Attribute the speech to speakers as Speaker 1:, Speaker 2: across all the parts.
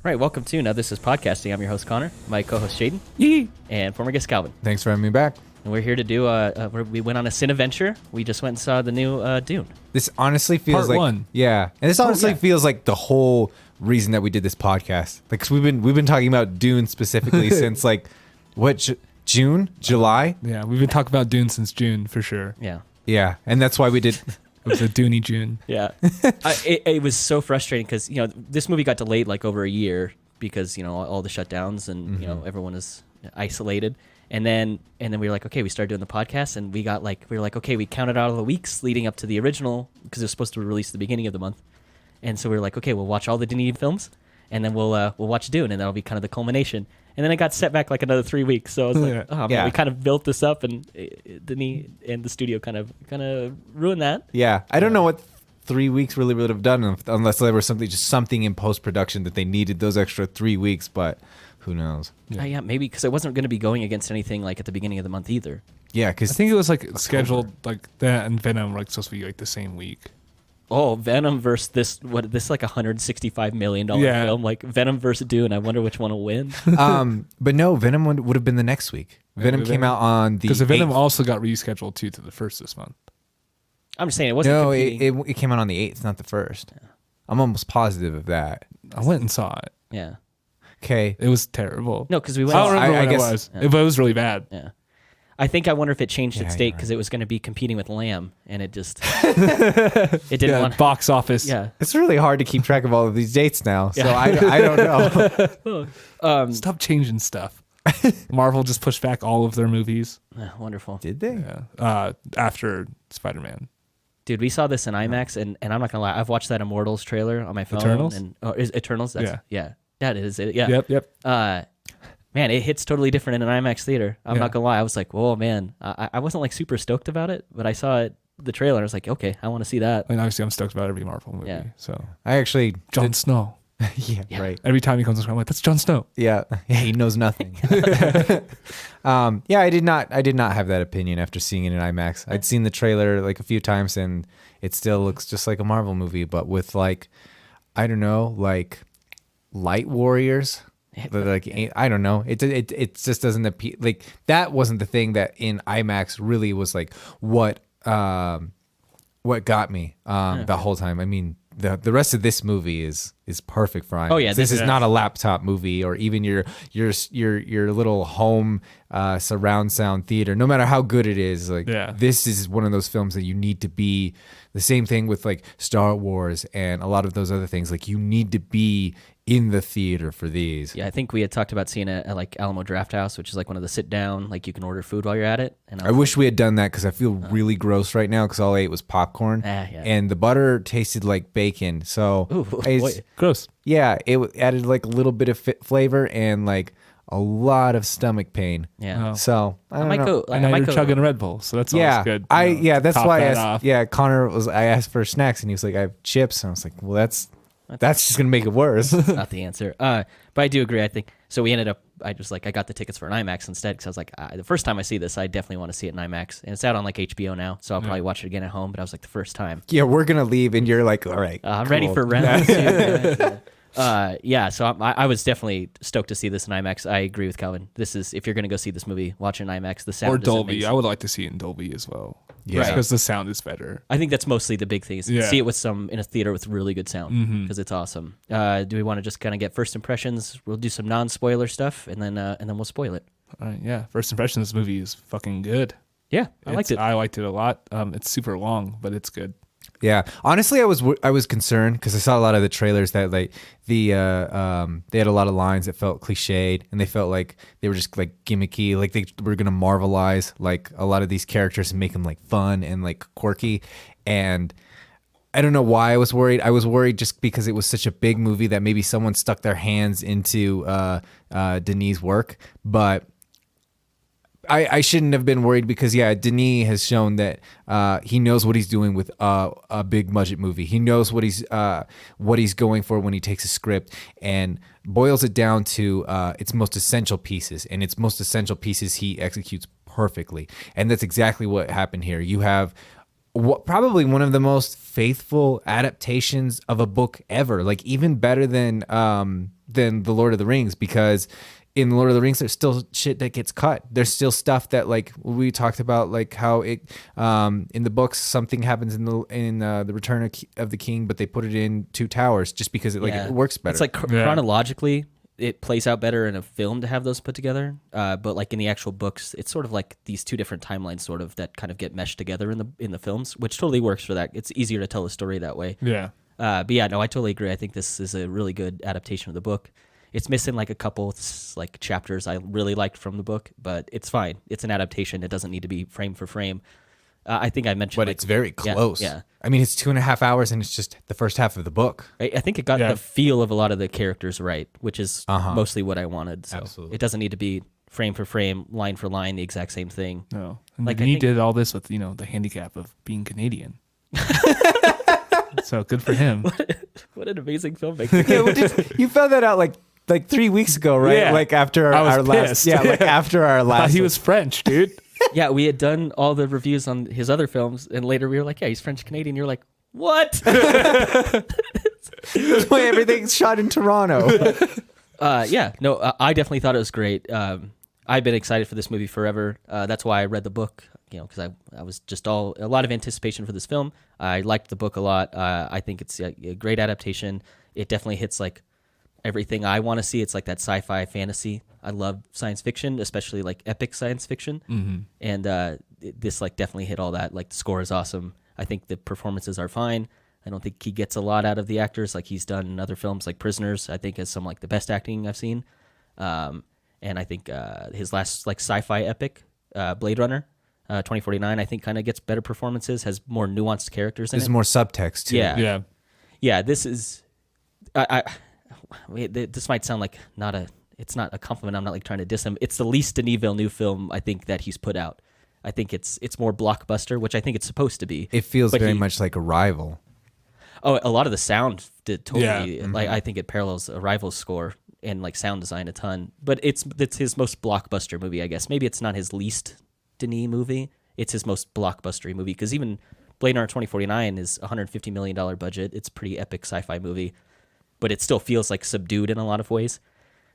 Speaker 1: Right, welcome to Now This Is Podcasting. I'm your host, Connor. My co-host, Jaden.
Speaker 2: Yee.
Speaker 1: And former guest, Calvin.
Speaker 3: Thanks for having me back.
Speaker 1: And we're here to do, we went on a Cineventure. We just went and saw the new Dune.
Speaker 3: This honestly feels
Speaker 2: Part
Speaker 3: like...
Speaker 2: one.
Speaker 3: Yeah. And this honestly feels like the whole reason that we did this podcast. Like, 'cause we've been talking about Dune specifically since, like, June? July?
Speaker 2: Yeah, we've been talking about Dune since June, for sure.
Speaker 1: Yeah.
Speaker 3: Yeah. And that's why we did...
Speaker 2: It was a Dooney June.
Speaker 1: Yeah. It was so frustrating because, this movie got delayed like over a year because, all the shutdowns and, everyone is isolated. And then we were like, okay, we started doing the podcast and we were like, okay, we counted out all the weeks leading up to the original because it was supposed to be released at the beginning of the month. And so we were like, okay, we'll watch all the Denis films and then we'll watch Dune and that'll be kind of the culmination. And then it got set back like another 3 weeks. So I was like, oh man, we kind of built this up and Denis and the studio kind of ruined that.
Speaker 3: Yeah. I don't know what 3 weeks really would have done unless there was something in post-production that they needed those extra 3 weeks, but who knows?
Speaker 1: Yeah, maybe because it wasn't going to be going against anything like at the beginning of the month either.
Speaker 3: Yeah, because
Speaker 2: I think it was like scheduled like that and Venom were like supposed to be like the same week.
Speaker 1: Oh, Venom versus this like $165 million film, like Venom versus Dune. I wonder which one will win.
Speaker 3: But no, Venom would have been the next week. Venom came out on the
Speaker 2: because Venom
Speaker 3: 8th.
Speaker 2: also got rescheduled too to the first this month.
Speaker 1: I'm just saying it wasn't.
Speaker 3: No,
Speaker 1: competing.
Speaker 3: it came out on the 8th, not the 1st. Yeah. I'm almost positive of that.
Speaker 2: I went and saw it.
Speaker 1: Yeah.
Speaker 3: Okay.
Speaker 2: It was terrible.
Speaker 1: No, because we went.
Speaker 2: I don't remember
Speaker 3: I
Speaker 2: what
Speaker 3: guess,
Speaker 2: it was.
Speaker 1: Yeah.
Speaker 2: But it was really bad.
Speaker 1: Yeah. I think I wonder if it changed its date because
Speaker 3: right.
Speaker 1: it was going to be competing with Lamb, and it just it didn't want.
Speaker 2: Box office.
Speaker 1: Yeah.
Speaker 3: It's really hard to keep track of all of these dates now, so I don't know.
Speaker 2: Stop changing stuff. Marvel just pushed back all of their movies.
Speaker 1: Wonderful.
Speaker 3: Did they?
Speaker 2: Yeah. After Spider-Man.
Speaker 1: Dude, we saw this in IMAX, and I'm not gonna lie, I've watched that Immortals trailer on my phone.
Speaker 2: Eternals?
Speaker 1: And is Eternals? Yeah. That is it. Yeah.
Speaker 2: Yep.
Speaker 1: Man, it hits totally different in an IMAX theater. I'm not gonna lie. I was like, whoa, man. I wasn't like super stoked about it, but I saw the trailer. And I was like, okay, I want to see that.
Speaker 2: I mean, obviously, I'm stoked about every Marvel movie.
Speaker 1: Yeah.
Speaker 2: So
Speaker 3: I actually
Speaker 2: Jon Snow.
Speaker 3: yeah, right.
Speaker 2: Every time he comes on screen, I'm like, that's Jon Snow.
Speaker 3: Yeah, he knows nothing. Yeah, I did not have that opinion after seeing it in IMAX. I'd seen the trailer like a few times, and it still looks just like a Marvel movie, but with like, I don't know, like light warriors. But like I don't know, it just doesn't appeal. Like that wasn't the thing that in IMAX really was like what got me the whole time. I mean, the rest of this movie is perfect for IMAX.
Speaker 1: Oh yeah,
Speaker 3: this is not a laptop movie or even your little home surround sound theater. No matter how good it is, like this is one of those films that you need to be. The same thing with like Star Wars and a lot of those other things. Like you need to be in the theater for these.
Speaker 1: Yeah, I think we had talked about seeing it at like Alamo Drafthouse, which is like one of the sit down, like you can order food while you're at it. And
Speaker 3: I wish we had done that because I feel really gross right now because all I ate was popcorn and the butter tasted like bacon. So
Speaker 2: Gross.
Speaker 3: Yeah, it added like a little bit of flavor and like a lot of stomach pain.
Speaker 1: Yeah.
Speaker 2: Oh.
Speaker 3: So I might
Speaker 2: go. And now you're chugging a Red Bull, so that's always good.
Speaker 3: That's why I asked.
Speaker 2: Off.
Speaker 3: Yeah, I asked for snacks and he was like, I have chips, and I was like, well, that's just gonna make it worse.
Speaker 1: That's not the answer. But I do agree. I think so. We ended up. I got the tickets for an IMAX instead because I was like, the first time I see this, I definitely want to see it in IMAX, and it's out on like HBO now, so I'll probably watch it again at home. But I was like, the first time.
Speaker 3: Yeah, we're gonna leave, and you're like, all right,
Speaker 1: I'm ready for round two. So I was definitely stoked to see this in IMAX. I agree with Calvin. This is, if you're going to go see this movie, watch it in IMAX. The sound
Speaker 2: or
Speaker 1: is
Speaker 2: Dolby.
Speaker 1: amazing.
Speaker 2: I would like to see it in Dolby as well.
Speaker 3: Yeah,
Speaker 2: because the sound is better.
Speaker 1: I think that's mostly the big thing. Is see it with in a theater with really good sound because it's awesome. Do we want to just kind of get first impressions? We'll do some non-spoiler stuff and then we'll spoil it.
Speaker 2: All right, yeah. First impression, this movie is fucking good.
Speaker 1: Yeah, I liked it.
Speaker 2: I liked it a lot. It's super long, but it's good.
Speaker 3: Yeah, honestly, I was concerned because I saw a lot of the trailers that like they had a lot of lines that felt cliched and they felt like they were just like gimmicky, like they were gonna Marvelize like a lot of these characters and make them like fun and like quirky. And I don't know why I was worried. I was worried just because it was such a big movie that maybe someone stuck their hands into Denis' work, but. I shouldn't have been worried because Denis has shown that he knows what he's doing with a big budget movie. He knows what he's going for when he takes a script and boils it down to its most essential pieces, and its most essential pieces he executes perfectly, and that's exactly what happened here. You have probably one of the most faithful adaptations of a book ever, like even better than than the Lord of the Rings, because in Lord of the Rings, there's still shit that gets cut. There's still stuff that, like, we talked about, like how it in the books something happens in the Return of the King, but they put it in Two Towers just because it works better.
Speaker 1: It's like chronologically, it plays out better in a film to have those put together. But like in the actual books, it's sort of like these two different timelines, sort of, that kind of get meshed together in the films, which totally works for that. It's easier to tell a story that way.
Speaker 2: Yeah.
Speaker 1: But yeah, no, I totally agree. I think this is a really good adaptation of the book. It's missing like a couple like chapters I really liked from the book, but it's fine. It's an adaptation. It doesn't need to be frame for frame. I think I mentioned,
Speaker 3: but it's very close.
Speaker 1: Yeah.
Speaker 3: I mean, it's 2.5 hours, and it's just the first half of the book.
Speaker 1: I think it got the feel of a lot of the characters right, which is mostly what I wanted. So
Speaker 3: Absolutely.
Speaker 1: It doesn't need to be frame for frame, line for line, the exact same thing.
Speaker 2: No. And
Speaker 1: Like,
Speaker 2: he did all this with, the handicap of being Canadian. So good for him.
Speaker 1: What an amazing filmmaker.
Speaker 3: Yeah, you found that out like 3 weeks ago, right?
Speaker 2: Yeah.
Speaker 3: Like after our last,
Speaker 2: pissed.
Speaker 3: like after our
Speaker 2: I
Speaker 3: last.
Speaker 2: thought he was French, dude.
Speaker 1: Yeah, we had done all the reviews on his other films, and later we were like, yeah, he's French Canadian. You're like, what?
Speaker 3: That's why everything's shot in Toronto.
Speaker 1: I definitely thought it was great. I've been excited for this movie forever. That's why I read the book, because I was just a lot of anticipation for this film. I liked the book a lot. I think it's a great adaptation. It definitely hits like everything I want to see. It's like that sci-fi fantasy. I love science fiction, especially like epic science fiction. Mm-hmm. And this like definitely hit all that. Like the score is awesome. I think the performances are fine. I don't think he gets a lot out of the actors like he's done in other films like Prisoners. I think is some like the best acting I've seen. And I think his last like sci-fi epic, Blade Runner, 2049, I think kind of gets better performances, has more nuanced characters in it.
Speaker 3: There's more subtext too.
Speaker 1: Yeah. This is, this might sound like it's not a compliment. I'm not like trying to diss him. It's the least Denis Villeneuve film I think that he's put out. I think it's more blockbuster, which I think it's supposed to be.
Speaker 3: It feels very much like Arrival.
Speaker 1: Oh, a lot of the sound did totally. Yeah. Like I think it parallels Arrival's score and like sound design a ton. But it's his most blockbuster movie, I guess. Maybe it's not his least Denis movie. It's his most blockbustery movie, because even Blade Runner 2049 is $150 million budget. It's a pretty epic sci-fi movie, but it still feels like subdued in a lot of ways.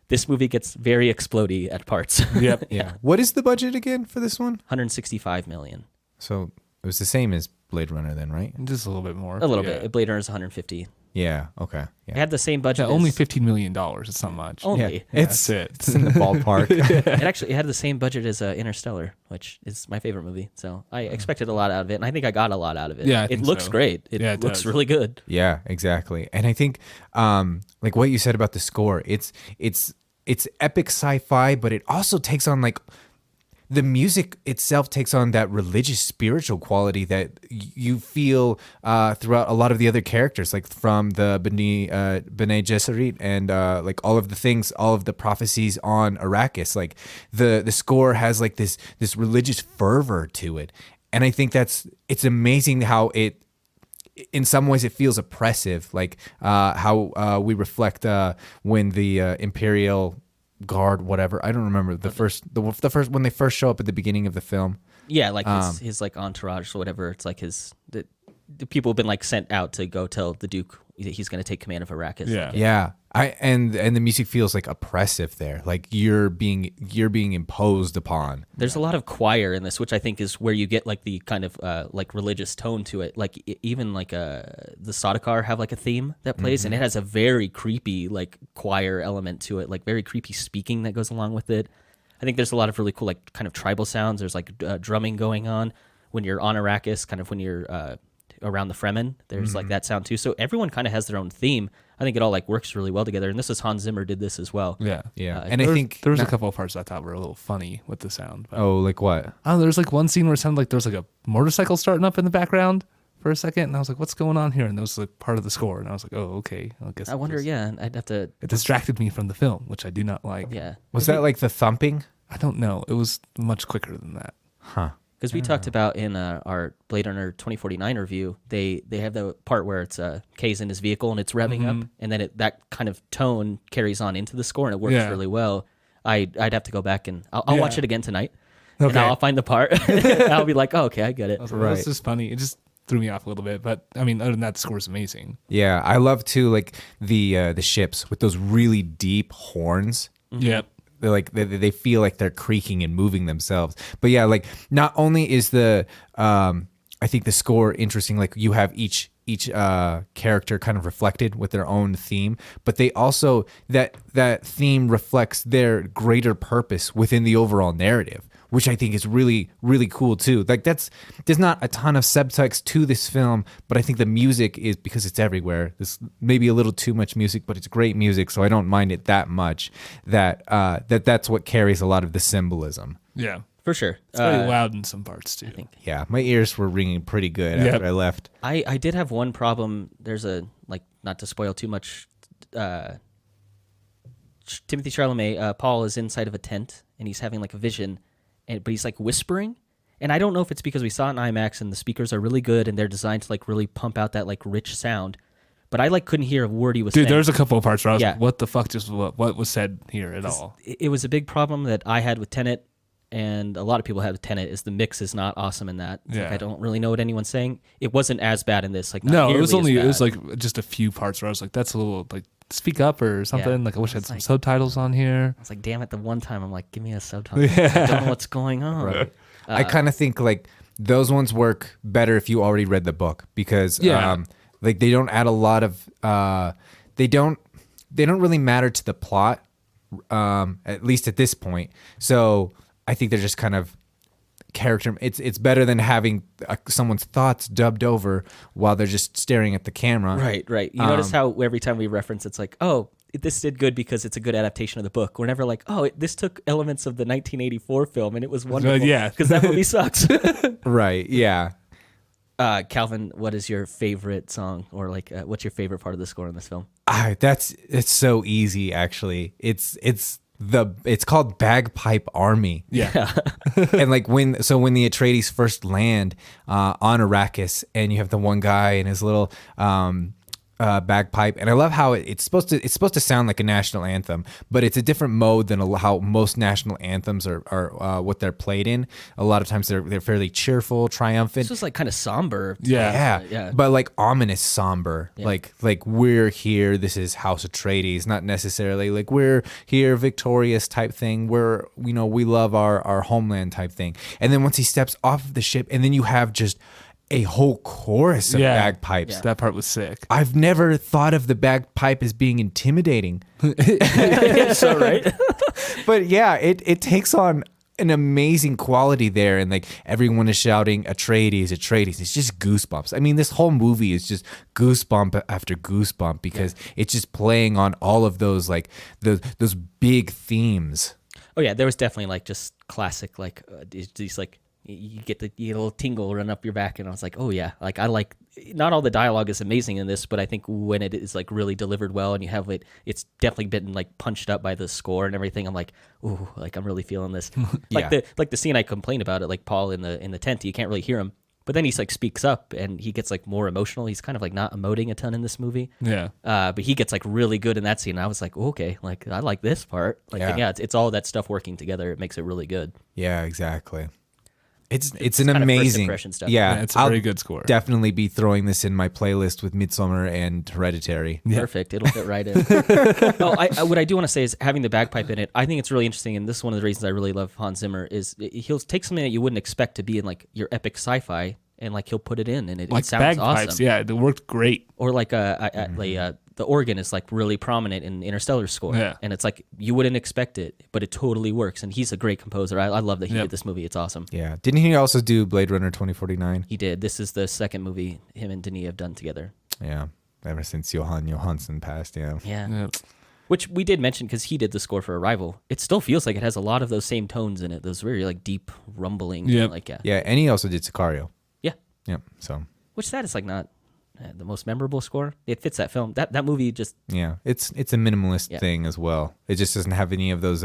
Speaker 1: This movie gets very explodey at parts.
Speaker 2: Yep.
Speaker 3: Yeah. What is the budget again for this one?
Speaker 1: $165 million.
Speaker 3: So it was the same as Blade Runner then, right?
Speaker 2: Just a little bit more.
Speaker 1: A little bit. Blade Runner is 150.
Speaker 3: Yeah. Okay. Yeah.
Speaker 1: It had the same budget.
Speaker 2: Yeah, only $15 million. It's not much.
Speaker 1: Only.
Speaker 3: Yeah.
Speaker 2: That's it.
Speaker 3: It's in the ballpark.
Speaker 1: It had the same budget as Interstellar, which is my favorite movie. So I expected a lot out of it, and I think I got a lot out of it.
Speaker 2: Yeah,
Speaker 1: it looks great. It looks
Speaker 2: does.
Speaker 1: really good.
Speaker 3: Yeah, exactly. And I think, like what you said about the score, it's epic sci-fi, but it also takes on like the music itself takes on that religious, spiritual quality that you feel throughout a lot of the other characters, like from the Bene Gesserit and like all of the things, all of the prophecies on Arrakis. Like the score has like this religious fervor to it, and I think it's amazing how it. In some ways, it feels oppressive, like how we reflect when the Imperial Guard, whatever. I don't remember the first when they first show up at the beginning of the film.
Speaker 1: Yeah, like his like entourage or whatever. It's like the people have been like sent out to go tell the Duke he's going to take command of Arrakis.
Speaker 2: Yeah,
Speaker 3: yeah. And the music feels like oppressive there, like you're being imposed upon.
Speaker 1: There's a lot of choir in this, which I think is where you get like the kind of like religious tone to it. Like even like the Sardaukar have like a theme that plays, and it has a very creepy like choir element to it, like very creepy speaking that goes along with it. I think there's a lot of really cool like kind of tribal sounds. There's like drumming going on when you're on Arrakis, kind of when you're around the Fremen. There's like that sound too. So everyone kind of has their own theme. I think it all like works really well together. And this is Hans Zimmer did this as well.
Speaker 2: Yeah.
Speaker 3: And I think
Speaker 2: there was a couple of parts I thought were a little funny with the sound. But,
Speaker 3: like what?
Speaker 2: there's like one scene where it sounded like there was like a motorcycle starting up in the background for a second, and I was like, "What's going on here?" And that was like part of the score, and I was like, "Oh, okay." I guess.
Speaker 1: I wonder. I'd have to.
Speaker 2: It distracted me from the film, which I do not like.
Speaker 1: Yeah.
Speaker 3: Was that like the thumping?
Speaker 2: I don't know. It was much quicker than that.
Speaker 3: Huh.
Speaker 1: Because we talked about in our Blade Runner 2049 review, they have the part where it's Kay's in his vehicle and it's revving up, and then that kind of tone carries on into the score, and it works really well. I'd have to go back and I'll watch it again tonight, and I'll find the part. And I'll be like, oh, okay, I get it.
Speaker 2: Right. This is funny. It just threw me off a little bit. But I mean, other than that, the score is amazing.
Speaker 3: Yeah, I love too like the ships with those really deep horns.
Speaker 2: Yep.
Speaker 3: They're like they feel like they're creaking and moving themselves. But yeah, like not only is the I think the score interesting, like you have each character kind of reflected with their own theme, but they also that theme reflects their greater purpose within the overall narrative, which I think is really, really cool too. Like there's not a ton of subtext to this film, but I think the music is, because it's everywhere. There's maybe a little too much music, but it's great music, so I don't mind it that much. That's what carries a lot of the symbolism.
Speaker 2: Yeah.
Speaker 1: For sure.
Speaker 2: It's pretty loud in some parts too.
Speaker 1: I think.
Speaker 3: Yeah, my ears were ringing pretty good after I left.
Speaker 1: I did have one problem. There's not to spoil too much, Timothée Chalamet, Paul is inside of a tent and he's having like a vision, but he's like whispering. And I don't know if it's because we saw it in IMAX and the speakers are really good and they're designed to like really pump out that like rich sound. But I like couldn't hear a word he was saying.
Speaker 2: Dude, there's a couple of parts where I was like, what the fuck what was said here at all?
Speaker 1: It was a big problem that I had with Tenet, and a lot of people have with Tenet, is the mix is not awesome in that. Like, I don't really know what anyone's saying. It wasn't as bad in this. Like
Speaker 2: no, it was like just a few parts where I was like, that's a little like speak up or something.
Speaker 1: Yeah.
Speaker 2: Like I wish I had some subtitles on here.
Speaker 1: I was like, damn it, the one time I'm like, give me a subtitle. I don't know what's going on.
Speaker 3: Right. I kind of think like those ones work better if you already read the book, because like they don't add a lot of they don't really matter to the plot, at least at this point. So I think they're just kind of character. It's better than having someone's thoughts dubbed over while they're just staring at the camera.
Speaker 1: Right. You notice how every time we reference, it's like, oh, this did good because it's a good adaptation of the book. We're never like, oh, this took elements of the 1984 film and it was wonderful.
Speaker 2: Yeah,
Speaker 1: because that movie sucks.
Speaker 3: Right. Yeah.
Speaker 1: Calvin, what is your favorite song, or like what's your favorite part of the score in this film?
Speaker 3: It's so easy actually. It's called Bagpipe Army.
Speaker 2: Yeah.
Speaker 3: And like when the Atreides first land on Arrakis, and you have the one guy and his little bagpipe, and I love how it's supposed to sound like a national anthem, but it's a different mode than how most national anthems are what they're played in. A lot of times they're fairly cheerful, triumphant.
Speaker 1: This was like kind of somber.
Speaker 3: Yeah. But like ominous somber. Yeah. Like we're here, this is House Atreides, not necessarily like we're here victorious type thing. We love our homeland type thing. And then once he steps off of the ship, and then you have just a whole chorus of bagpipes.
Speaker 2: Yeah. That part was sick.
Speaker 3: I've never thought of the bagpipe as being intimidating.
Speaker 1: So right.
Speaker 3: But yeah, it takes on an amazing quality there, and like everyone is shouting Atreides. It's just goosebumps. I mean, this whole movie is just goosebump after goosebump, because it's just playing on all of those like those big themes.
Speaker 1: Oh yeah, there was definitely like just classic like these like. You get a little tingle run up your back, and I was like, oh yeah, like I like, not all the dialogue is amazing in this, but I think when it is like really delivered well, and you have it's definitely been like punched up by the score and everything. I'm like, ooh, like I'm really feeling this. Like the scene I complained about it, like Paul in the tent, you can't really hear him, but then he's like speaks up and he gets like more emotional. He's kind of like not emoting a ton in this movie.
Speaker 2: Yeah.
Speaker 1: But he gets like really good in that scene. And I was like, okay, like I like this part. Like it's all that stuff working together. It makes it really good.
Speaker 3: Yeah, exactly. It's an amazing
Speaker 1: stuff.
Speaker 3: Yeah,
Speaker 2: it's a very good score.
Speaker 3: Definitely be throwing this in my playlist with Midsommar and Hereditary.
Speaker 1: Perfect. It'll fit right in. What I do want to say is having the bagpipe in it, I think it's really interesting, and this is one of the reasons I really love Hans Zimmer, is he'll take something that you wouldn't expect to be in like your epic sci-fi, and like he'll put it in, and it sounds
Speaker 2: bagpipes,
Speaker 1: awesome.
Speaker 2: Yeah, it worked great.
Speaker 1: Or like the organ is like really prominent in Interstellar score, and it's like you wouldn't expect it, but it totally works. And he's a great composer. I love that he did this movie. It's awesome.
Speaker 3: Yeah, didn't he also do Blade Runner 2049?
Speaker 1: He did. This is the second movie him and Denis have done together.
Speaker 3: Yeah, ever since Johan Johansson passed.
Speaker 1: Yeah. Which we did mention because he did the score for Arrival. It still feels like it has a lot of those same tones in it. Those very like deep rumbling.
Speaker 2: Yeah.
Speaker 3: Yeah, and he also did Sicario.
Speaker 1: Yeah.
Speaker 3: Yep. So.
Speaker 1: Which that is like not the most memorable score. It fits that film. That movie just.
Speaker 3: Yeah, it's a minimalist thing as well. It just doesn't have any of those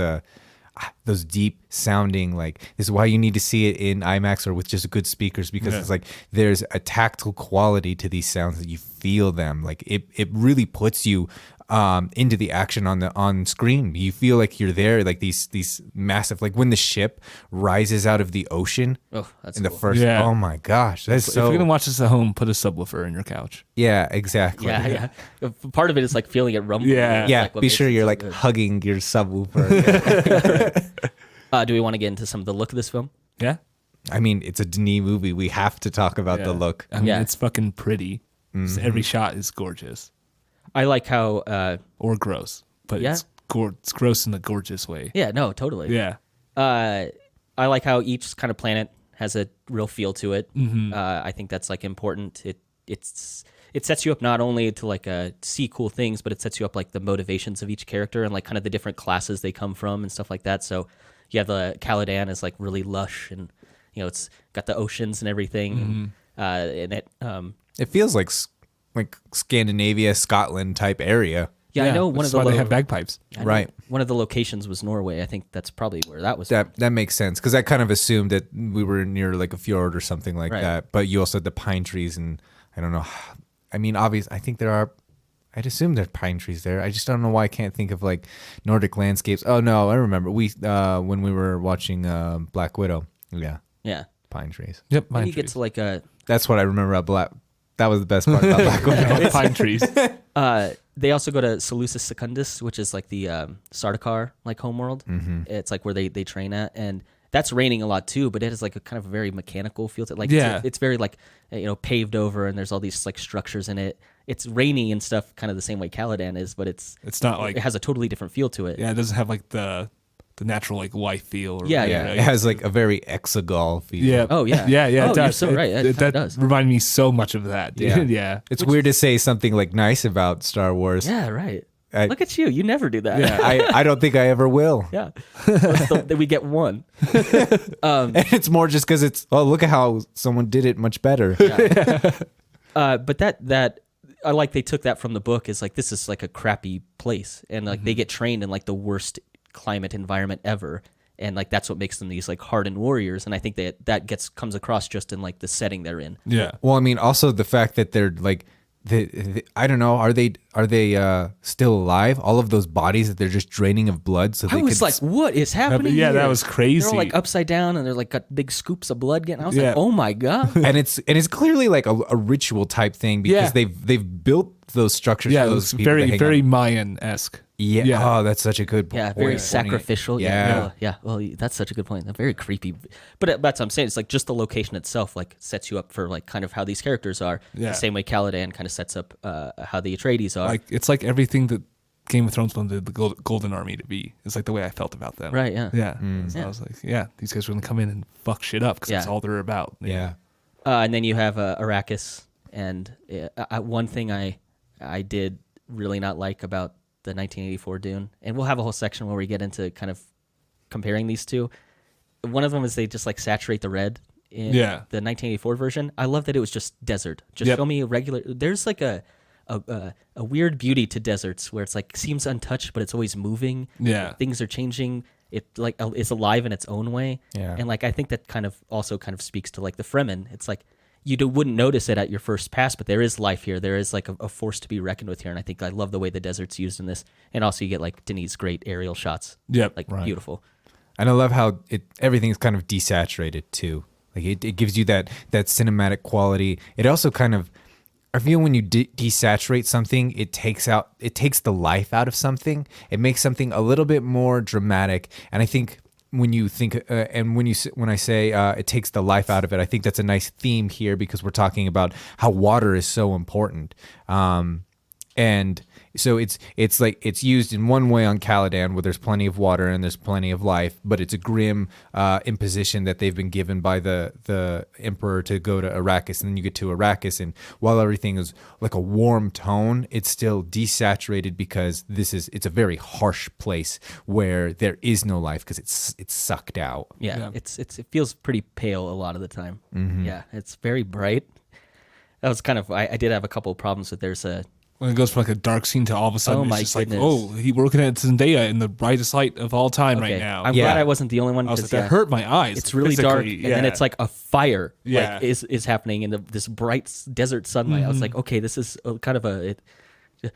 Speaker 3: deep sounding, like, this is why you need to see it in IMAX or with just good speakers, because it's like there's a tactile quality to these sounds that you feel them. Like it really puts you into the action on screen. You feel like you're there, like these massive, like when the ship rises out of the ocean.
Speaker 1: Oh, that's
Speaker 3: in the
Speaker 1: cool.
Speaker 3: first.
Speaker 2: Yeah.
Speaker 3: Oh my gosh, that's
Speaker 2: If
Speaker 3: so.
Speaker 2: you're gonna watch this at home, put a subwoofer in your couch.
Speaker 3: Yeah, exactly.
Speaker 1: Yeah. Part of it is like feeling it rumble.
Speaker 2: Yeah.
Speaker 3: Yeah,
Speaker 1: Like what
Speaker 3: be
Speaker 1: makes
Speaker 3: sure
Speaker 1: it
Speaker 3: you're
Speaker 1: so
Speaker 3: like
Speaker 1: good.
Speaker 3: hugging your subwoofer.
Speaker 1: Do we want to get into some of the look of this film?
Speaker 2: Yeah.
Speaker 3: I mean, it's a Denis movie. We have to talk about the look.
Speaker 2: I mean,
Speaker 1: Yeah.
Speaker 2: it's fucking pretty. Every shot is gorgeous
Speaker 1: I like how.
Speaker 2: or gross, but
Speaker 1: Yeah.
Speaker 2: it's gross in a gorgeous way.
Speaker 1: Yeah. No. Totally.
Speaker 2: Yeah.
Speaker 1: I like how each kind of planet has a real feel to it.
Speaker 2: Mm-hmm.
Speaker 1: I think that's like important. It sets you up not only to like see cool things, but it sets you up like the motivations of each character and like kind of the different classes they come from and stuff like that. So you have the Caladan is like really lush and it's got the oceans and everything, and it.
Speaker 3: It feels like Scandinavia, Scotland type area.
Speaker 1: Yeah, I know one
Speaker 2: That's
Speaker 1: of the
Speaker 2: why they have bagpipes.
Speaker 1: I know
Speaker 3: Right.
Speaker 1: One of the locations was Norway. I think that's probably where that was.
Speaker 3: That makes sense because I kind of assumed that we were near like a fjord or something like
Speaker 1: Right.
Speaker 3: that. But you also had the pine trees, and I don't know. I mean, obviously, I think there are. I'd assume there's pine trees there. I just don't know why I can't think of like Nordic landscapes. Oh no, I remember when we were watching Black Widow. Yeah,
Speaker 1: Yeah.
Speaker 3: pine trees.
Speaker 2: Yep.
Speaker 1: Then
Speaker 2: Pine
Speaker 1: you get
Speaker 2: trees.
Speaker 1: to like a.
Speaker 3: That's what I remember about Black. That was the best part about Black Widow.
Speaker 2: Pine trees.
Speaker 1: They also go to Seleucus Secundus, which is like the Sardaukar like homeworld. It's like where they train at, and that's raining a lot too. But it has like a kind of a very mechanical feel to it. Like
Speaker 2: Yeah.
Speaker 1: it's very like paved over, and there's all these like structures in it. It's rainy and stuff, kind of the same way Caladan is, but it's
Speaker 2: not like
Speaker 1: it has a totally different feel to it.
Speaker 2: yeah, it doesn't have like the natural like life feel. Or
Speaker 1: Yeah,
Speaker 2: whatever,
Speaker 3: Yeah,
Speaker 2: right?
Speaker 3: it has like a very Exegol feel.
Speaker 2: Yeah.
Speaker 1: Oh, yeah.
Speaker 2: Yeah. Yeah.
Speaker 1: Oh,
Speaker 2: it
Speaker 1: you're
Speaker 2: does.
Speaker 1: so right. It kinda
Speaker 2: that
Speaker 1: does.
Speaker 2: reminded me so much of that. Dude.
Speaker 3: Yeah.
Speaker 2: Yeah.
Speaker 3: It's weird to say something like nice about Star Wars.
Speaker 1: Yeah, right.
Speaker 3: I-
Speaker 1: Look at you. You never do that.
Speaker 2: Yeah.
Speaker 3: I don't think I ever will.
Speaker 1: Yeah. We get one.
Speaker 3: And it's more just because it's, oh, look at how someone did it much better.
Speaker 1: But that I like they took that from the book is like this is like a crappy place and like they get trained in like the worst climate environment ever and like that's what makes them these like hardened warriors and I think that comes across just in like the setting they're in.
Speaker 2: Yeah.
Speaker 3: Well, I mean, also the fact that they're like, I don't know, are they still alive? All of those bodies that they're just draining of blood, so they
Speaker 1: I was
Speaker 3: could
Speaker 1: like, what is happening?
Speaker 2: Yeah,
Speaker 1: here?
Speaker 2: that was crazy.
Speaker 1: They're all like upside down and they're like got big scoops of blood getting. I was
Speaker 2: Yeah.
Speaker 1: like, oh my god.
Speaker 3: and it's clearly like a ritual type thing because
Speaker 2: Yeah.
Speaker 3: they've built those structures.
Speaker 2: Yeah,
Speaker 3: for
Speaker 2: it
Speaker 3: those
Speaker 2: was
Speaker 3: people to
Speaker 2: very
Speaker 3: hang
Speaker 2: very
Speaker 3: on.
Speaker 2: Mayan-esque.
Speaker 3: Yeah.
Speaker 2: Yeah.
Speaker 3: Oh, that's such a good point.
Speaker 1: Yeah, very
Speaker 3: Pointing-
Speaker 1: sacrificial.
Speaker 3: Yeah.
Speaker 1: Yeah. Well, that's such a good point. Very creepy. But that's what I'm saying. It's like just the location itself like sets you up for like kind of how these characters are.
Speaker 2: Yeah.
Speaker 1: The same way Caladan kind of sets up how the Atreides are.
Speaker 2: Like it's like everything that Game of Thrones wanted the Golden Army to be. It's like the way I felt about them.
Speaker 1: Right, yeah.
Speaker 2: Yeah.
Speaker 3: Mm.
Speaker 2: So I was like, yeah, these guys are gonna come in and fuck shit up because that's
Speaker 1: Yeah.
Speaker 2: all they're about.
Speaker 3: Yeah.
Speaker 1: And then you have Arrakis. And one thing I did really not like about the 1984 Dune, and we'll have a whole section where we get into kind of comparing these two. One of them is they just like saturate the red in the 1984 version. I love that it was just desert. Just
Speaker 2: Yep.
Speaker 1: show me a regular. There's like a weird beauty to deserts where it's like seems untouched, but it's always moving.
Speaker 2: Yeah.
Speaker 1: Things are changing. It like is alive in its own way.
Speaker 3: Yeah.
Speaker 1: And like I think that kind of also kind of speaks to like the Fremen. It's like wouldn't notice it at your first pass, but there is life here. There is like a force to be reckoned with here, and I think I love the way the desert's used in this. And also you get like Denis' great aerial shots.
Speaker 2: Yep.
Speaker 1: Like
Speaker 2: Right.
Speaker 1: beautiful.
Speaker 3: And I love how everything's kind of desaturated too. Like it gives you that cinematic quality. It also kind of, I feel when you desaturate something, it takes the life out of something. It makes something a little bit more dramatic. And I think when you think when I say it takes the life out of it, I think that's a nice theme here because we're talking about how water is so important. And so it's like it's used in one way on Caladan where there's plenty of water and there's plenty of life, but it's a grim imposition that they've been given by the emperor to go to Arrakis, and then you get to Arrakis, and while everything is like a warm tone, it's still desaturated because it's a very harsh place where there is no life because it's sucked out.
Speaker 1: Yeah.
Speaker 2: Yeah.
Speaker 1: It feels pretty pale a lot of the time. Yeah. It's very bright. That was kind of I did have a couple of problems with
Speaker 2: When it goes from like a dark scene to all of a sudden,
Speaker 1: Oh, my
Speaker 2: it's just
Speaker 1: goodness.
Speaker 2: we're looking at Zendaya in the brightest light of all time
Speaker 1: okay.
Speaker 2: right now.
Speaker 1: I'm
Speaker 3: Yeah.
Speaker 1: glad I wasn't the only one
Speaker 2: I was
Speaker 1: because
Speaker 2: like, that hurt my eyes.
Speaker 1: it's really dark,
Speaker 2: physically.
Speaker 1: and then it's like a fire
Speaker 2: Yeah.
Speaker 1: like is happening in this bright desert sunlight. I was like, okay, this is kind of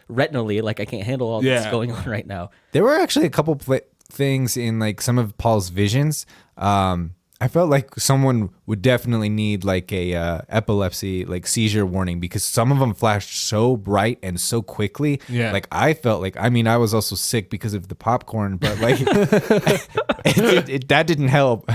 Speaker 1: retinally, like I can't handle all that's going on right now.
Speaker 3: There were actually a couple things in like some of Paul's visions. I felt like someone would definitely need like a epilepsy, like seizure warning, because some of them flashed so bright and so quickly.
Speaker 2: Yeah.
Speaker 3: Like I felt like, I mean, I was also sick because of the popcorn, but like that didn't help.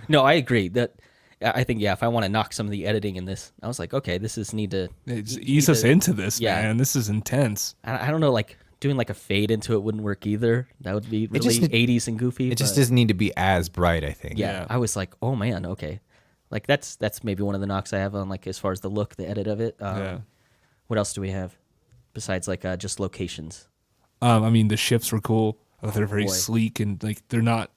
Speaker 1: No, I agree. That I think if I want to knock some of the editing in this, I was like, okay, this is need to
Speaker 2: Ease us into this,
Speaker 1: Yeah.
Speaker 2: man. This is intense.
Speaker 1: I don't know, like doing like a fade into it wouldn't work either. That would be really 80s and goofy.
Speaker 3: It just
Speaker 1: but
Speaker 3: doesn't need to be as bright, I think.
Speaker 1: yeah, I was like, oh man, okay. Like that's maybe one of the knocks I have on like as far as the look, the edit of it. What else do we have besides like just locations?
Speaker 2: I mean, the ships were cool. They're very
Speaker 1: Boy.
Speaker 2: sleek and like they're not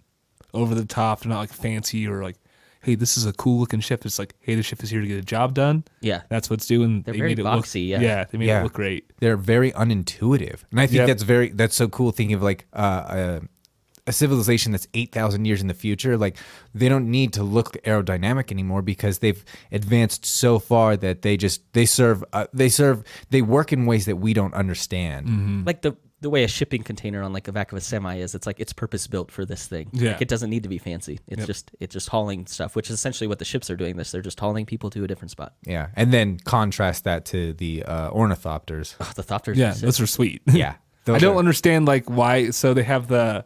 Speaker 2: over the top. They're not like fancy or like, hey, this is a cool looking ship. It's like, hey, the ship is here to get a job done.
Speaker 1: Yeah.
Speaker 2: That's what's doing.
Speaker 1: They're
Speaker 2: They
Speaker 1: very
Speaker 2: made it
Speaker 1: boxy,
Speaker 2: look,
Speaker 1: yeah.
Speaker 2: they made it look great.
Speaker 3: They're very unintuitive, and I think
Speaker 2: Yep.
Speaker 3: that's so cool. Thinking of like a civilization that's 8,000 years in the future, like they don't need to look aerodynamic anymore because they've advanced so far that they work in ways that we don't understand.
Speaker 1: Like the way a shipping container on like the back of a semi is, it's like it's purpose built for this thing.
Speaker 2: Yeah.
Speaker 1: Like it doesn't need to be fancy. It's just hauling stuff, which is essentially what the ships are doing. They're just hauling people to a different spot.
Speaker 3: Yeah, and then contrast that to the ornithopters.
Speaker 1: Oh, the Thopters.
Speaker 2: Yeah,
Speaker 1: are sick.
Speaker 2: those are sweet.
Speaker 3: Yeah,
Speaker 2: I don't understand like why. So they have the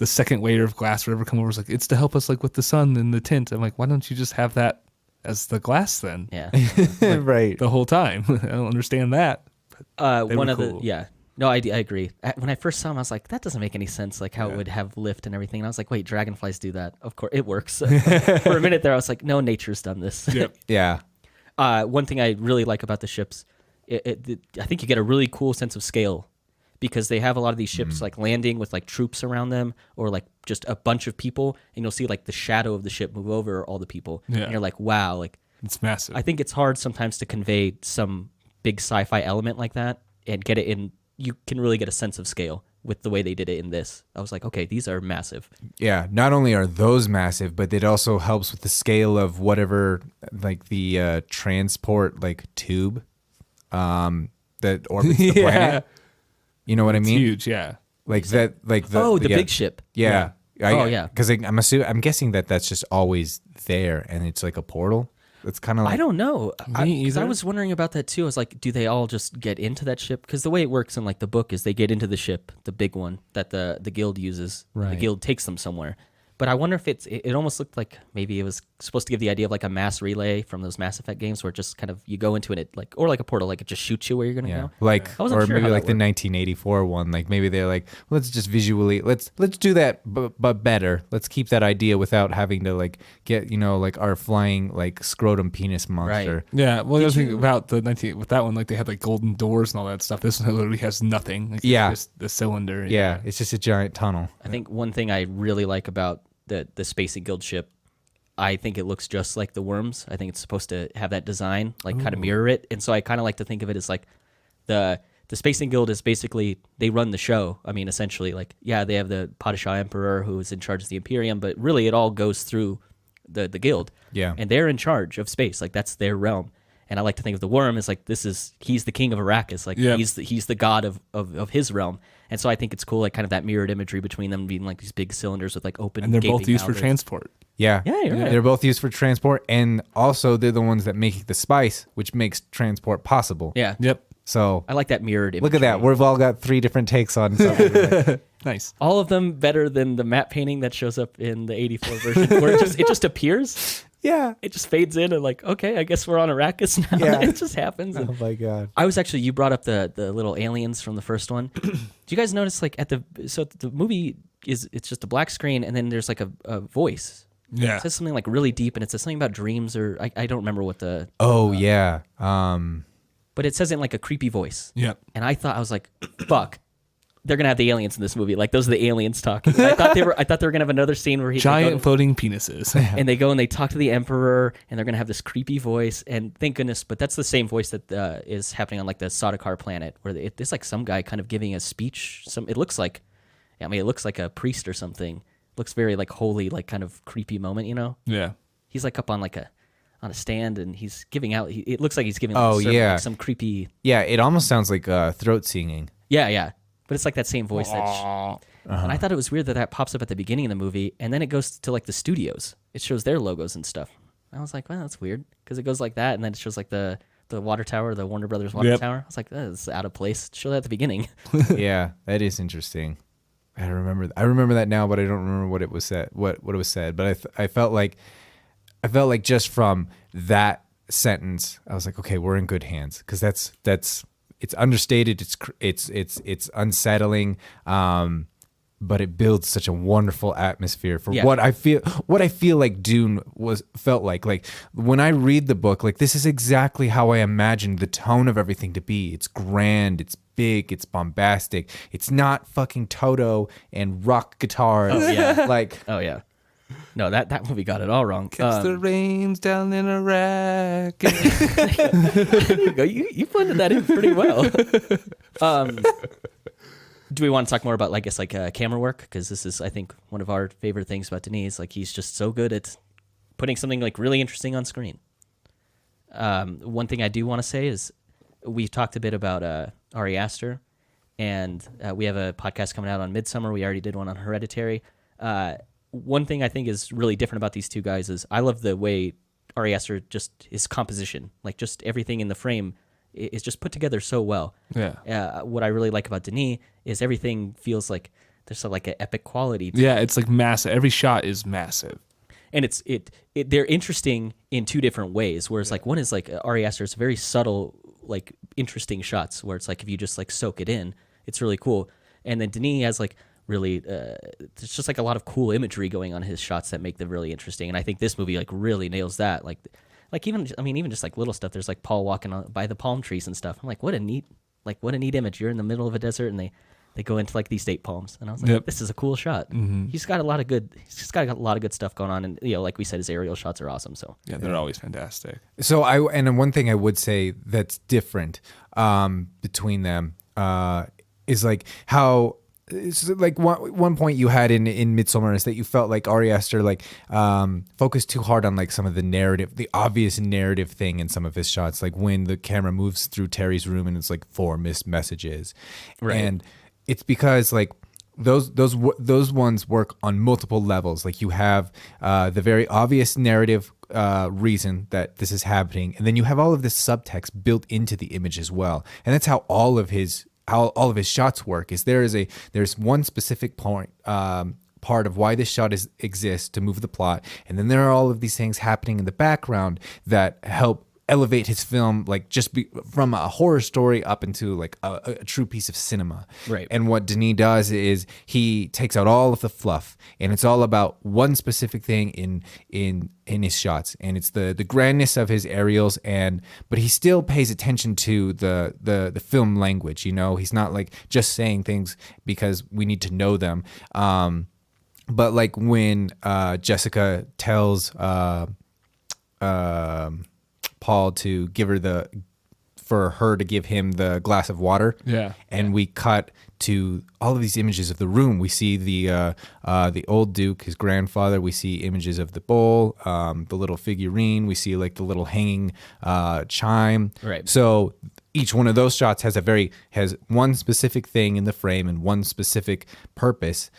Speaker 2: second layer of glass or whatever come over. It's like, it's to help us like with the sun and the tint. I'm like, why don't you just have that as the glass then?
Speaker 1: Yeah.
Speaker 3: right.
Speaker 2: The whole time. I don't understand that.
Speaker 1: One
Speaker 2: were
Speaker 1: of
Speaker 2: cool.
Speaker 1: No, I agree. When I first saw them, I was like, that doesn't make any sense, like how it would have lift and everything. And I was like, wait, dragonflies do that. Of course, it works. For a minute there, I was like, no, nature's done this.
Speaker 2: Yep.
Speaker 3: Yeah.
Speaker 1: One thing I really like about the ships, I think you get a really cool sense of scale because they have a lot of these ships like landing with like troops around them or like just a bunch of people, and you'll see like the shadow of the ship move over all the people.
Speaker 2: Yeah.
Speaker 1: And you're like, wow, like
Speaker 2: It's massive.
Speaker 1: I think it's hard sometimes to convey some big sci-fi element like that and get it in. You can really get a sense of scale with the way they did it in this. I was like, okay, these are massive.
Speaker 3: Yeah, not only are those massive, but it also helps with the scale of whatever, like the transport like tube that orbits the planet. You know what I
Speaker 2: It's
Speaker 3: mean?
Speaker 2: huge, yeah.
Speaker 3: Like that, like the
Speaker 1: The big ship.
Speaker 3: Yeah.
Speaker 1: Yeah.
Speaker 3: Because I'm guessing that's just always there, and it's like a portal. It's kind of like
Speaker 1: I don't know.
Speaker 2: Me
Speaker 1: 'Cause I
Speaker 2: either.
Speaker 1: was wondering about that too. I was like, do they all just get into that ship? Because the way it works in like the book is they get into the ship, the big one that the guild uses.
Speaker 3: Right.
Speaker 1: The guild takes them somewhere. But I wonder if it almost looked like maybe it was supposed to give the idea of like a mass relay from those Mass Effect games where it just kind of you go into it like, or like a portal, like it just shoots you where you're gonna
Speaker 3: yeah,
Speaker 1: go.
Speaker 3: like
Speaker 1: I wasn't
Speaker 3: or
Speaker 1: sure
Speaker 3: maybe
Speaker 1: how
Speaker 3: like
Speaker 1: that
Speaker 3: the
Speaker 1: worked.
Speaker 3: 1984 one. Like maybe they're like, let's just visually let's do that, but better. Let's keep that idea without having to like get like our flying like scrotum penis monster.
Speaker 2: Yeah, well, the other thing about the 19 with that one, like they had like golden doors and all that stuff. This one literally has nothing. Like,
Speaker 3: Yeah.
Speaker 2: it's just the cylinder.
Speaker 3: Yeah, it's just a giant tunnel.
Speaker 1: I think one thing I really like about the Spacey Guild ship, I think it looks just like the Worms. I think it's supposed to have that design, like kind of mirror it. And so I kind of like to think of it as like the Spacing Guild is basically, they run the show. I mean, essentially, like, yeah, they have the Padishah Emperor who is in charge of the Imperium, but really it all goes through the guild.
Speaker 3: Yeah.
Speaker 1: And they're in charge of space. Like, that's their realm. And I like to think of the Worm as like, he's the king of Arrakis. Like,
Speaker 2: Yeah.
Speaker 1: he's the god of his realm. And so I think it's cool, like kind of that mirrored imagery between them being like these big cylinders with like open,
Speaker 2: And they're both
Speaker 1: gaping
Speaker 2: used for
Speaker 1: mouths.
Speaker 2: transport.
Speaker 3: Yeah,
Speaker 1: Yeah, you're right.
Speaker 3: They're both used for transport, and also they're the ones that make the spice, which makes transport possible.
Speaker 1: Yeah.
Speaker 2: Yep.
Speaker 3: So
Speaker 1: I like that mirrored imagery.
Speaker 3: look at that. We've all got 3 different takes on something.
Speaker 2: Nice.
Speaker 1: All of them better than the matte painting that shows up in the 84 version, where it just appears.
Speaker 3: Yeah.
Speaker 1: It just fades in and like, okay, I guess we're on Arrakis now.
Speaker 3: Yeah.
Speaker 1: It just happens.
Speaker 3: Oh my god.
Speaker 1: I was actually, you brought up the little aliens from the first one. Do you guys notice like the movie it's just a black screen and then there's like a voice.
Speaker 2: Yeah.
Speaker 1: It says something like really deep and it says something about dreams or I don't remember what
Speaker 3: Oh yeah.
Speaker 1: but it says it in like a creepy voice.
Speaker 2: Yep.
Speaker 1: And I was like, fuck. They're gonna have the aliens in this movie. Like those are the aliens talking. And I thought they were gonna have another scene where
Speaker 2: Giant floating penises.
Speaker 1: and they go and they talk to the emperor, and they're gonna have this creepy voice. And thank goodness, but that's the same voice that is happening on like the Sardaukar planet, where it's like some guy kind of giving a speech. It looks like a priest or something. It looks very like holy, like kind of creepy moment.
Speaker 2: Yeah.
Speaker 1: He's like up on like a on a stand, and he's giving out. It looks like he's giving.
Speaker 3: Oh, yeah.
Speaker 1: like some creepy.
Speaker 3: Yeah, it almost sounds like throat singing.
Speaker 1: Yeah, but it's like that same voice and I thought it was weird that pops up at the beginning of the movie, and then it goes to like the studios. It shows their logos and stuff. I was like, well, that's weird, because it goes like that, and then it shows like the water tower, the Warner Brothers water tower. I was like, that's out of place. Show that at the beginning.
Speaker 3: Yeah, that is interesting. I remember that now, but I don't remember what it was said. What it was said, but I felt like just from that sentence, I was like, okay, we're in good hands, because that's it's understated. It's unsettling. But it builds such a wonderful atmosphere for what I feel like Dune felt like. Like when I read the book, like this is exactly how I imagined the tone of everything to be. It's grand, it's big, it's bombastic. It's not fucking Toto and rock guitars.
Speaker 1: Oh yeah,
Speaker 3: like
Speaker 1: yeah. No, that movie got it all wrong.
Speaker 2: Catch the rains down in Iraq.
Speaker 1: There you go. You blended that in pretty well. Do we want to talk more about, camera work? Because this is, I think, one of our favorite things about Denis. Like, he's just so good at putting something like really interesting on screen. One thing I do want to say is we've talked a bit about Ari Aster, and we have a podcast coming out on Midsummer. We already did one on Hereditary. One thing I think is really different about these two guys is I love the way Ari Aster just his composition, like just everything in the frame is just put together so well. Yeah. What I really like about Denis is everything feels like there's like an epic quality.
Speaker 2: It's like massive. Every shot is massive.
Speaker 1: And they're interesting in two different ways. Whereas like one is like Ari Aster's very subtle, like interesting shots where it's like if you just like soak it in, it's really cool. And then Denis has like really, there's just like a lot of cool imagery going on his shots that make them really interesting. And I think this movie like really nails that. Like even just like little stuff. There's like Paul walking by the palm trees and stuff. I'm like, what a neat image. You're in the middle of a desert and they go into like these date palms, and I was like, this is a cool shot. Mm-hmm. He's got a lot of good stuff going on, and like we said, his aerial shots are awesome. So
Speaker 2: they're always fantastic.
Speaker 3: So one thing I would say that's different between them is like how. It's like one point you had in Midsommar is that you felt like Ari Aster focused too hard on like some of the narrative, the obvious narrative thing in some of his shots, like when the camera moves through Terry's room and it's like 4 missed messages, right? And it's because like those ones work on multiple levels. Like you have the very obvious narrative reason that this is happening, and then you have all of this subtext built into the image as well, and that's how all of his shots work. Is there's one specific point part of why this shot exists to move the plot, and then there are all of these things happening in the background that help elevate his film, like from a horror story up into like a true piece of cinema.
Speaker 1: Right.
Speaker 3: And what Denis does is he takes out all of the fluff, and it's all about one specific thing in his shots, and it's the grandness of his aerials, but he still pays attention to the film language. You know, he's not like just saying things because we need to know them. But like when Jessica tells Paul to for her to give him the glass of water.
Speaker 2: Yeah.
Speaker 3: And we cut to all of these images of the room. We see the old Duke, his grandfather. We see images of the bowl, the little figurine. We see like the little hanging chime.
Speaker 1: Right.
Speaker 3: So each one of those shots has one specific thing in the frame and one specific purpose.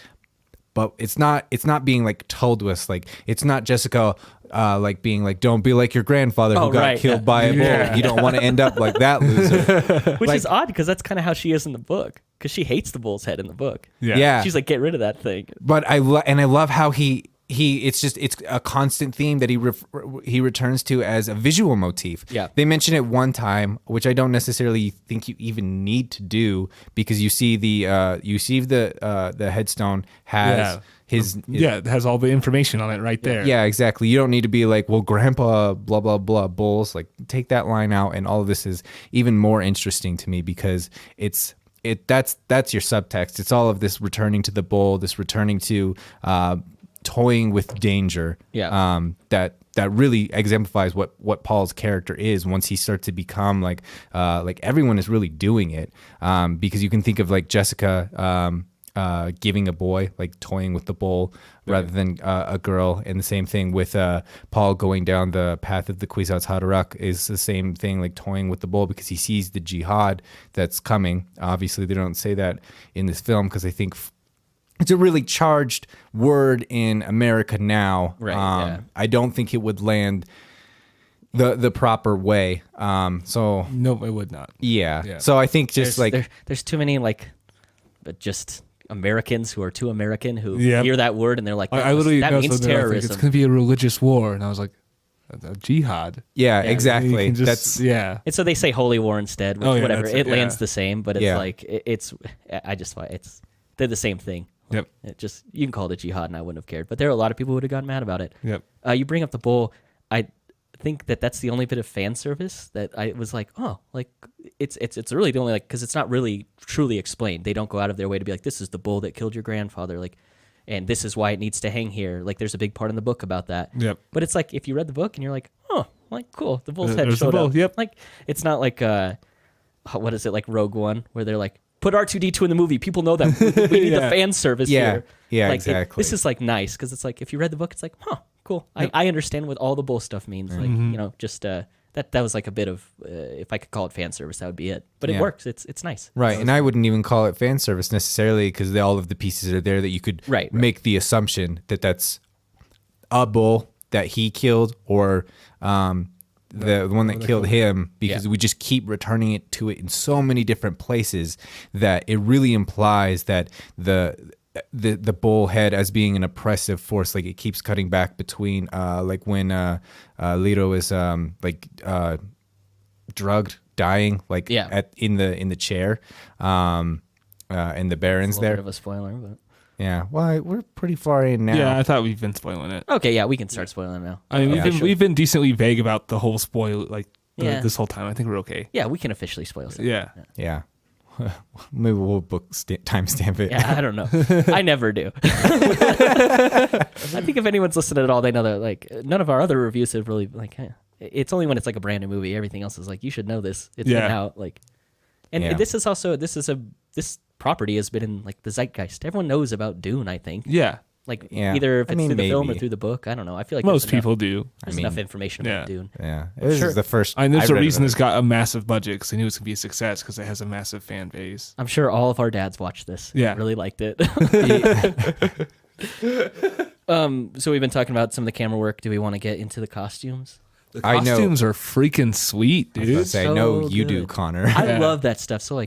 Speaker 3: But it's not being like told to us, like it's not Jessica like being like, don't be like your grandfather who got killed by a bull. You don't want to end up like that loser.
Speaker 1: Which is odd because that's kind of how she is in the book, because she hates the bull's head in the book.
Speaker 3: Yeah.
Speaker 1: She's like, get rid of that thing.
Speaker 3: But I love how he it's a constant theme that he returns to as a visual motif.
Speaker 1: Yeah.
Speaker 3: They mention it one time, which I don't necessarily think you even need to do, because you see the headstone has
Speaker 2: it has all the information on it right there.
Speaker 3: Yeah, exactly. You don't need to be like, well, grandpa blah blah blah bulls, like take that line out, and all of this is even more interesting to me because that's your subtext. It's all of this returning to the bull, this returning to toying with danger.
Speaker 1: Yeah.
Speaker 3: That really exemplifies what Paul's character is once he starts to become like everyone is really doing it. Because you can think of like Jessica giving a boy, like toying with the bowl rather than a girl. And the same thing with Paul going down the path of the Kwisatz Haderach is the same thing, like toying with the bowl because he sees the jihad that's coming. Obviously, they don't say that in this film because I think it's a really charged word in America now.
Speaker 1: Right,
Speaker 3: I don't think it would land the proper way. So
Speaker 2: No, it would not.
Speaker 3: yeah. So I think just
Speaker 1: there's too many but just Americans who are too American who
Speaker 2: Yep.
Speaker 1: hear that word and they're like,
Speaker 2: I literally
Speaker 1: that
Speaker 2: know
Speaker 1: means
Speaker 2: something, I think
Speaker 1: terrorism.
Speaker 2: it's going to be a religious war. And I was like, a jihad?
Speaker 3: yeah,
Speaker 2: You
Speaker 3: exactly.
Speaker 2: can just-
Speaker 3: That's
Speaker 2: yeah.
Speaker 1: And so they say holy war instead, which
Speaker 2: Oh, yeah,
Speaker 1: whatever.
Speaker 2: that's
Speaker 1: It
Speaker 2: it,
Speaker 1: lands
Speaker 2: yeah.
Speaker 1: the same, but it's
Speaker 3: Yeah.
Speaker 1: like they're the same thing.
Speaker 2: Yep.
Speaker 1: It just you can call it a jihad, and I wouldn't have cared. But there are a lot of people who would have gotten mad about it.
Speaker 2: Yep.
Speaker 1: You bring up the bowl. I think that's the only bit of fan service that I was like, oh, like it's really the only because it's not really truly explained. They don't go out of their way to be like, this is the bull that killed your grandfather, like, and this is why it needs to hang here. Like, there's a big part in the book about that.
Speaker 2: Yep.
Speaker 1: But it's like if you read the book and you're like, oh, like cool, the bull's head
Speaker 2: There's the
Speaker 1: showed
Speaker 2: bull,
Speaker 1: up.
Speaker 2: yep.
Speaker 1: Like it's not like what is it like Rogue One where they're like, put R2D2 in the movie. People know that we need the fan service
Speaker 3: Yeah.
Speaker 1: here.
Speaker 3: Yeah,
Speaker 1: like,
Speaker 3: exactly.
Speaker 1: This is like nice because it's like if you read the book, it's like, huh, cool. I understand what all the bull stuff means. Like just that was like a bit of if I could call it fan service, that would be it. But it
Speaker 3: Yeah.
Speaker 1: works. It's nice.
Speaker 3: right. And I wouldn't even call it fan service necessarily because all of the pieces are there that you could
Speaker 1: Right.
Speaker 3: make the assumption that that's a bull that he killed or the one that killed him because we just keep returning it to it in so many different places that it really implies that the bull head as being an oppressive force, like it keeps cutting back between like when Leto is drugged, dying, like in the chair, and the Baron's
Speaker 1: It's a little
Speaker 3: there.
Speaker 1: bit of a spoiler, but
Speaker 3: Yeah, well, we're pretty far in now.
Speaker 2: Yeah, I thought we've been spoiling it.
Speaker 1: okay, yeah, we can start spoiling now.
Speaker 2: I mean,
Speaker 3: Yeah,
Speaker 2: we've been decently vague about the whole spoil,
Speaker 1: Yeah.
Speaker 2: this whole time. I think we're okay.
Speaker 1: Yeah, we can officially spoil something.
Speaker 2: Yeah.
Speaker 3: Yeah. Maybe we'll timestamp it.
Speaker 1: Yeah, I don't know. I never do. I think if anyone's listened at all, they know that like none of our other reviews have really like. It's only when it's like a brand new movie. Everything else is like you should know this. It's been out like, and
Speaker 3: Yeah.
Speaker 1: this property has been in like the zeitgeist. Everyone knows about Dune. I think
Speaker 2: Yeah.
Speaker 1: like
Speaker 3: Yeah.
Speaker 1: either if
Speaker 3: I
Speaker 1: it's
Speaker 3: mean,
Speaker 1: through the film or
Speaker 3: maybe.
Speaker 1: through the book. I don't know. I feel like
Speaker 2: Most
Speaker 1: there's enough-
Speaker 2: people do.
Speaker 1: There's enough information about Dune.
Speaker 3: Yeah. This
Speaker 1: Sure.
Speaker 3: is the first.
Speaker 2: I mean, there's
Speaker 3: I
Speaker 2: a
Speaker 3: read
Speaker 2: reason
Speaker 3: of
Speaker 2: it's got a massive budget because they knew it's going to be a success because it has a massive fan base.
Speaker 1: I'm sure all of our dads watched this.
Speaker 2: Yeah.
Speaker 1: Really liked it.
Speaker 3: it.
Speaker 1: So we've been talking about some of the camera work. Do we want to get into the costumes?
Speaker 2: The
Speaker 3: I know.
Speaker 2: costumes are freaking sweet,
Speaker 3: I was
Speaker 2: dude.
Speaker 3: about to say,
Speaker 1: so
Speaker 3: no, you do,
Speaker 1: good.
Speaker 3: Connor.
Speaker 1: I
Speaker 2: Yeah.
Speaker 1: love that stuff. So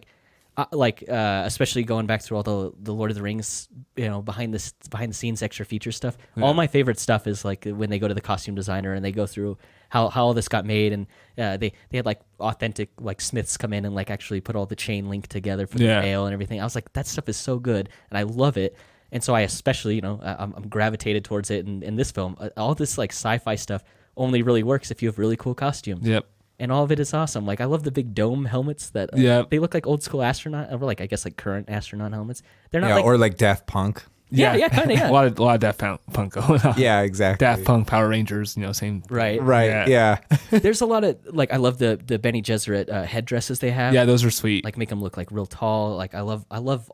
Speaker 1: especially going back through all the Lord of the Rings, behind the scenes extra feature stuff.
Speaker 2: Yeah.
Speaker 1: All my favorite stuff is like when they go to the costume designer and they go through how all this got made, and they had like authentic like smiths come in and like actually put all the chain link together for the
Speaker 2: Yeah.
Speaker 1: mail and everything. I was like, that stuff is so good, and I love it. And so I especially, I'm gravitated towards it in this film. All this like sci-fi stuff only really works if you have really cool costumes.
Speaker 2: Yep.
Speaker 1: And all of it is awesome. Like I love the big dome helmets that
Speaker 2: Yep.
Speaker 1: they look like old school astronaut, or like I guess like current astronaut helmets. They're not
Speaker 3: Yeah,
Speaker 1: like
Speaker 3: or like Daft Punk.
Speaker 1: yeah, kind of yeah.
Speaker 2: a lot of Daft Punk going on.
Speaker 3: Yeah, exactly.
Speaker 2: Daft Punk, Power Rangers, same.
Speaker 1: Right.
Speaker 3: Right. Yeah.
Speaker 1: There's a lot of like I love the Bene Gesserit headdresses they have.
Speaker 2: Yeah, those are sweet.
Speaker 1: Like make them look like real tall. Like I love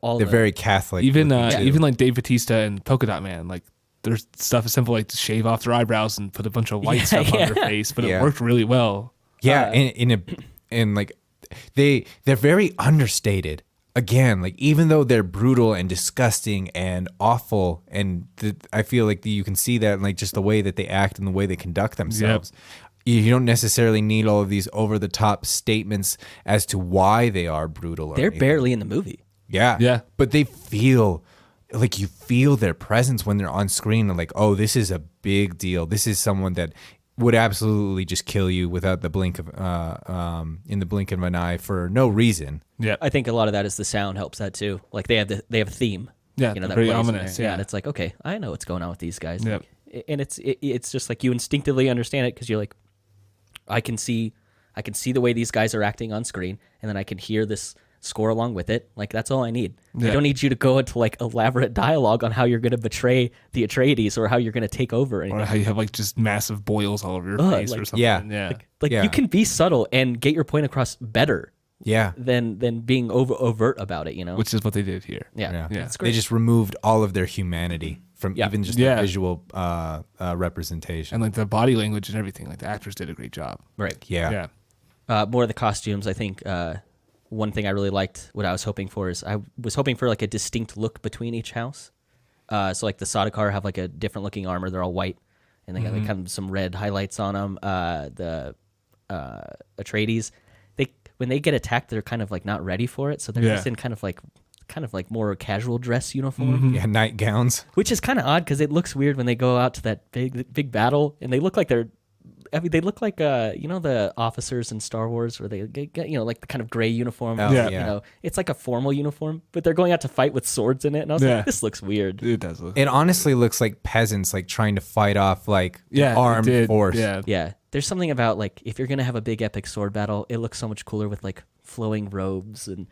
Speaker 1: all.
Speaker 3: They're
Speaker 1: the,
Speaker 3: very Catholic.
Speaker 2: even
Speaker 3: looking, too.
Speaker 2: even like Dave Bautista and Polka Dot Man, like their stuff is simple, like to shave off their eyebrows and put a bunch of white stuff on their face, but
Speaker 3: Yeah.
Speaker 2: it worked really well.
Speaker 3: Yeah, in like they're very understated. Again, like even though they're brutal and disgusting and awful, and I feel like you can see that in like just the way that they act and the way they conduct themselves. You don't necessarily need all of these over the top statements as to why they are brutal. Or
Speaker 1: they're
Speaker 3: anything.
Speaker 1: barely in the movie.
Speaker 2: Yeah.
Speaker 3: But they feel like you feel their presence when they're on screen and like, oh, this is a big deal. This is someone that would absolutely just kill you without the blink of in the blink of an eye for no reason.
Speaker 2: Yeah.
Speaker 1: I think a lot of that is the sound helps that too. Like they have a theme.
Speaker 2: Yeah,
Speaker 1: that
Speaker 2: very
Speaker 1: plays in
Speaker 2: ominous,
Speaker 1: there.
Speaker 2: yeah.
Speaker 1: And it's like, okay, I know what's going on with these guys.
Speaker 2: Yep.
Speaker 1: Like, and it's just like you instinctively understand it because you're like, I can see the way these guys are acting on screen, and then I can hear this score along with it. Like that's all I need.
Speaker 2: Yeah.
Speaker 1: I don't need you to go into like elaborate dialogue on how you're going to betray the Atreides or how you're going to take over.
Speaker 2: Or how you have like just massive boils all over your face or
Speaker 1: like-
Speaker 2: something.
Speaker 3: Yeah.
Speaker 2: Yeah.
Speaker 1: Like
Speaker 3: Yeah.
Speaker 1: you can be subtle and get your point across better
Speaker 3: Yeah.
Speaker 1: than being overt about it.
Speaker 2: Which is what they did here.
Speaker 1: Yeah,
Speaker 2: Yeah.
Speaker 1: that's great.
Speaker 3: They just removed all of their humanity from even just the visual representation.
Speaker 2: And like the body language and everything, like the actors did a great job.
Speaker 1: Right.
Speaker 3: Yeah.
Speaker 1: More of the costumes, I think. One thing I really liked, what I was hoping for is I was hoping for like a distinct look between each house. So like the Sardaukar have like a different looking armor. They're all white, and they got like kind of some red highlights on them. The Atreides, when they get attacked, they're kind of like not ready for it, so they're just in kind of like more casual dress uniform.
Speaker 3: Yeah, nightgowns.
Speaker 1: Which is kind of odd because it looks weird when they go out to that big battle, and they look like they look like the officers in Star Wars, where they get like the kind of gray uniform.
Speaker 3: Oh, yeah.
Speaker 1: It's like a formal uniform, but they're going out to fight with swords in it, and I was like, this looks weird.
Speaker 2: It does look.
Speaker 3: It honestly looks like peasants like trying to fight off like armed force.
Speaker 1: Yeah, there's something about like if you're gonna have a big epic sword battle, it looks so much cooler with like flowing robes and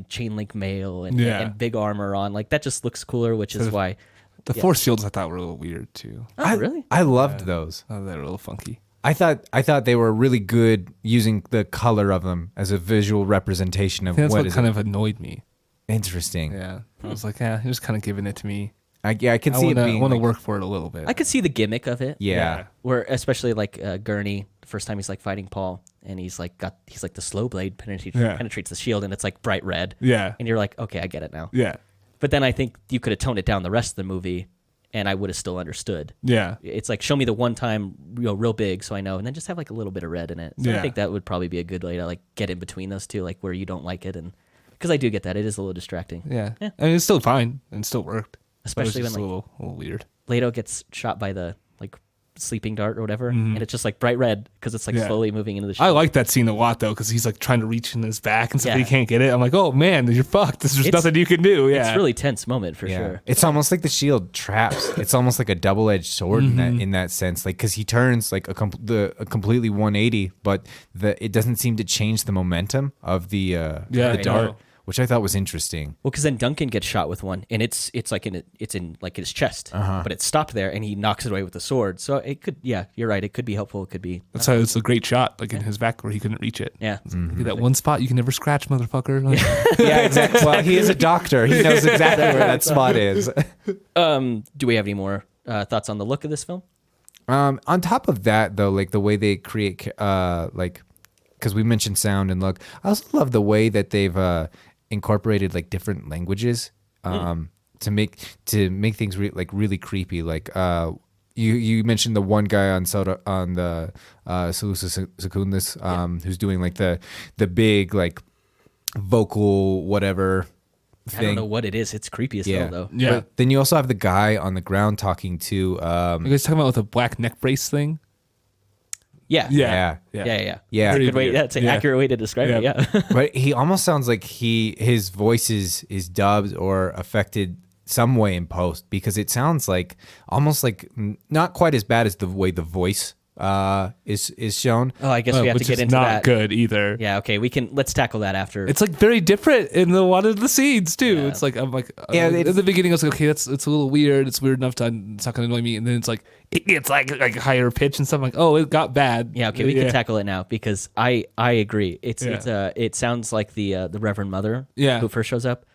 Speaker 1: chain link mail and big armor on. Like that just looks cooler, which is why.
Speaker 2: The force shields I thought were a little weird too.
Speaker 1: Oh, really?
Speaker 3: I loved those.
Speaker 2: Oh, they're a little funky.
Speaker 3: I thought they were really good using the color of them as a visual representation of
Speaker 2: That's
Speaker 3: what
Speaker 2: what
Speaker 3: is
Speaker 2: kind of annoyed me.
Speaker 3: interesting.
Speaker 2: Yeah, I was like, you're just kind of giving it to me.
Speaker 3: I can see it being.
Speaker 2: I want to
Speaker 3: like-
Speaker 2: work for it a little bit.
Speaker 1: I could see the gimmick of it.
Speaker 3: Yeah.
Speaker 1: Where especially like Gurney, the first time he's like fighting Paul, and he's like the slow blade penetrates the shield, and it's like bright red.
Speaker 2: Yeah.
Speaker 1: And you're like, okay, I get it now.
Speaker 2: Yeah.
Speaker 1: But then I think you could have toned it down the rest of the movie, and I would have still understood.
Speaker 2: Yeah.
Speaker 1: It's like show me the one time real big, so I know, and then just have like a little bit of red in it. So I
Speaker 2: Yeah.
Speaker 1: think that would probably be a good way to like get in between those two, like where you don't like it, and because I do get that it is a little distracting.
Speaker 2: Yeah. I mean, it's still fine and still worked.
Speaker 1: Especially
Speaker 2: But it was
Speaker 1: when
Speaker 2: just
Speaker 1: like
Speaker 2: a little weird.
Speaker 1: Leto gets shot by the like sleeping dart or whatever, and it's just like bright red because it's like slowly moving into the shield.
Speaker 2: I like that scene a lot though, because he's like trying to reach in his back and stuff.
Speaker 1: Yeah.
Speaker 2: He can't get it. I'm like, oh man, you're fucked. There's
Speaker 1: It's-
Speaker 2: nothing you can do. Yeah.
Speaker 1: It's a really tense moment for
Speaker 3: Yeah.
Speaker 1: sure.
Speaker 3: It's almost like the shield traps. It's almost like a double-edged sword in that sense. Like because he turns like a completely 180, but it doesn't seem to change the momentum of the
Speaker 2: I
Speaker 3: dart,
Speaker 2: know.
Speaker 3: which I thought was interesting.
Speaker 1: Well, because then Duncan gets shot with one, and it's like in like his chest, but it's stopped there, and he knocks it away with the sword. So it could, you're right. It could be helpful. It could be.
Speaker 2: That's how it's a great shot, like in his back where he couldn't reach it.
Speaker 1: Yeah.
Speaker 2: Look at that one spot you can never scratch, motherfucker. Like,
Speaker 3: Yeah, exactly. Well, he is a doctor. He knows exactly where that spot is.
Speaker 1: Do we have any more thoughts on the look of this film?
Speaker 3: On top of that, though, like the way they create, like, because we mentioned sound and look, I also love the way that they've incorporated like different languages to make things really creepy. Like you mentioned the one guy on the Salusa Secundus who's doing like the big like vocal whatever thing.
Speaker 1: I don't know what it is. It's creepy as hell, though.
Speaker 2: yeah.
Speaker 3: But then you also have the guy on the ground talking to
Speaker 2: You guys talking about with a black neck brace thing?
Speaker 1: Yeah.
Speaker 3: yeah.
Speaker 1: Yeah.
Speaker 3: Yeah.
Speaker 1: That's a good way.
Speaker 2: Pretty
Speaker 1: That's an
Speaker 2: weird.
Speaker 1: accurate way to describe it.
Speaker 2: Yeah.
Speaker 1: Yeah.
Speaker 3: But he almost sounds like his voice is dubbed or affected some way in post, because it sounds like almost like not quite as bad as the way the voice is shown.
Speaker 1: Oh, I guess we have to
Speaker 2: which
Speaker 1: get
Speaker 2: is
Speaker 1: into
Speaker 2: not
Speaker 1: that.
Speaker 2: good either.
Speaker 1: Yeah. Okay. Let's tackle that after.
Speaker 2: It's like very different in the one of the scenes too. It's like I'm like in the beginning I was like, okay, it's a little weird. It's weird enough to it's not gonna annoy me. And then it's like it gets like higher pitch and stuff. I'm like, oh, it got bad.
Speaker 1: Yeah, okay, we can tackle it now because I agree. It sounds like the Reverend Mother who first shows up,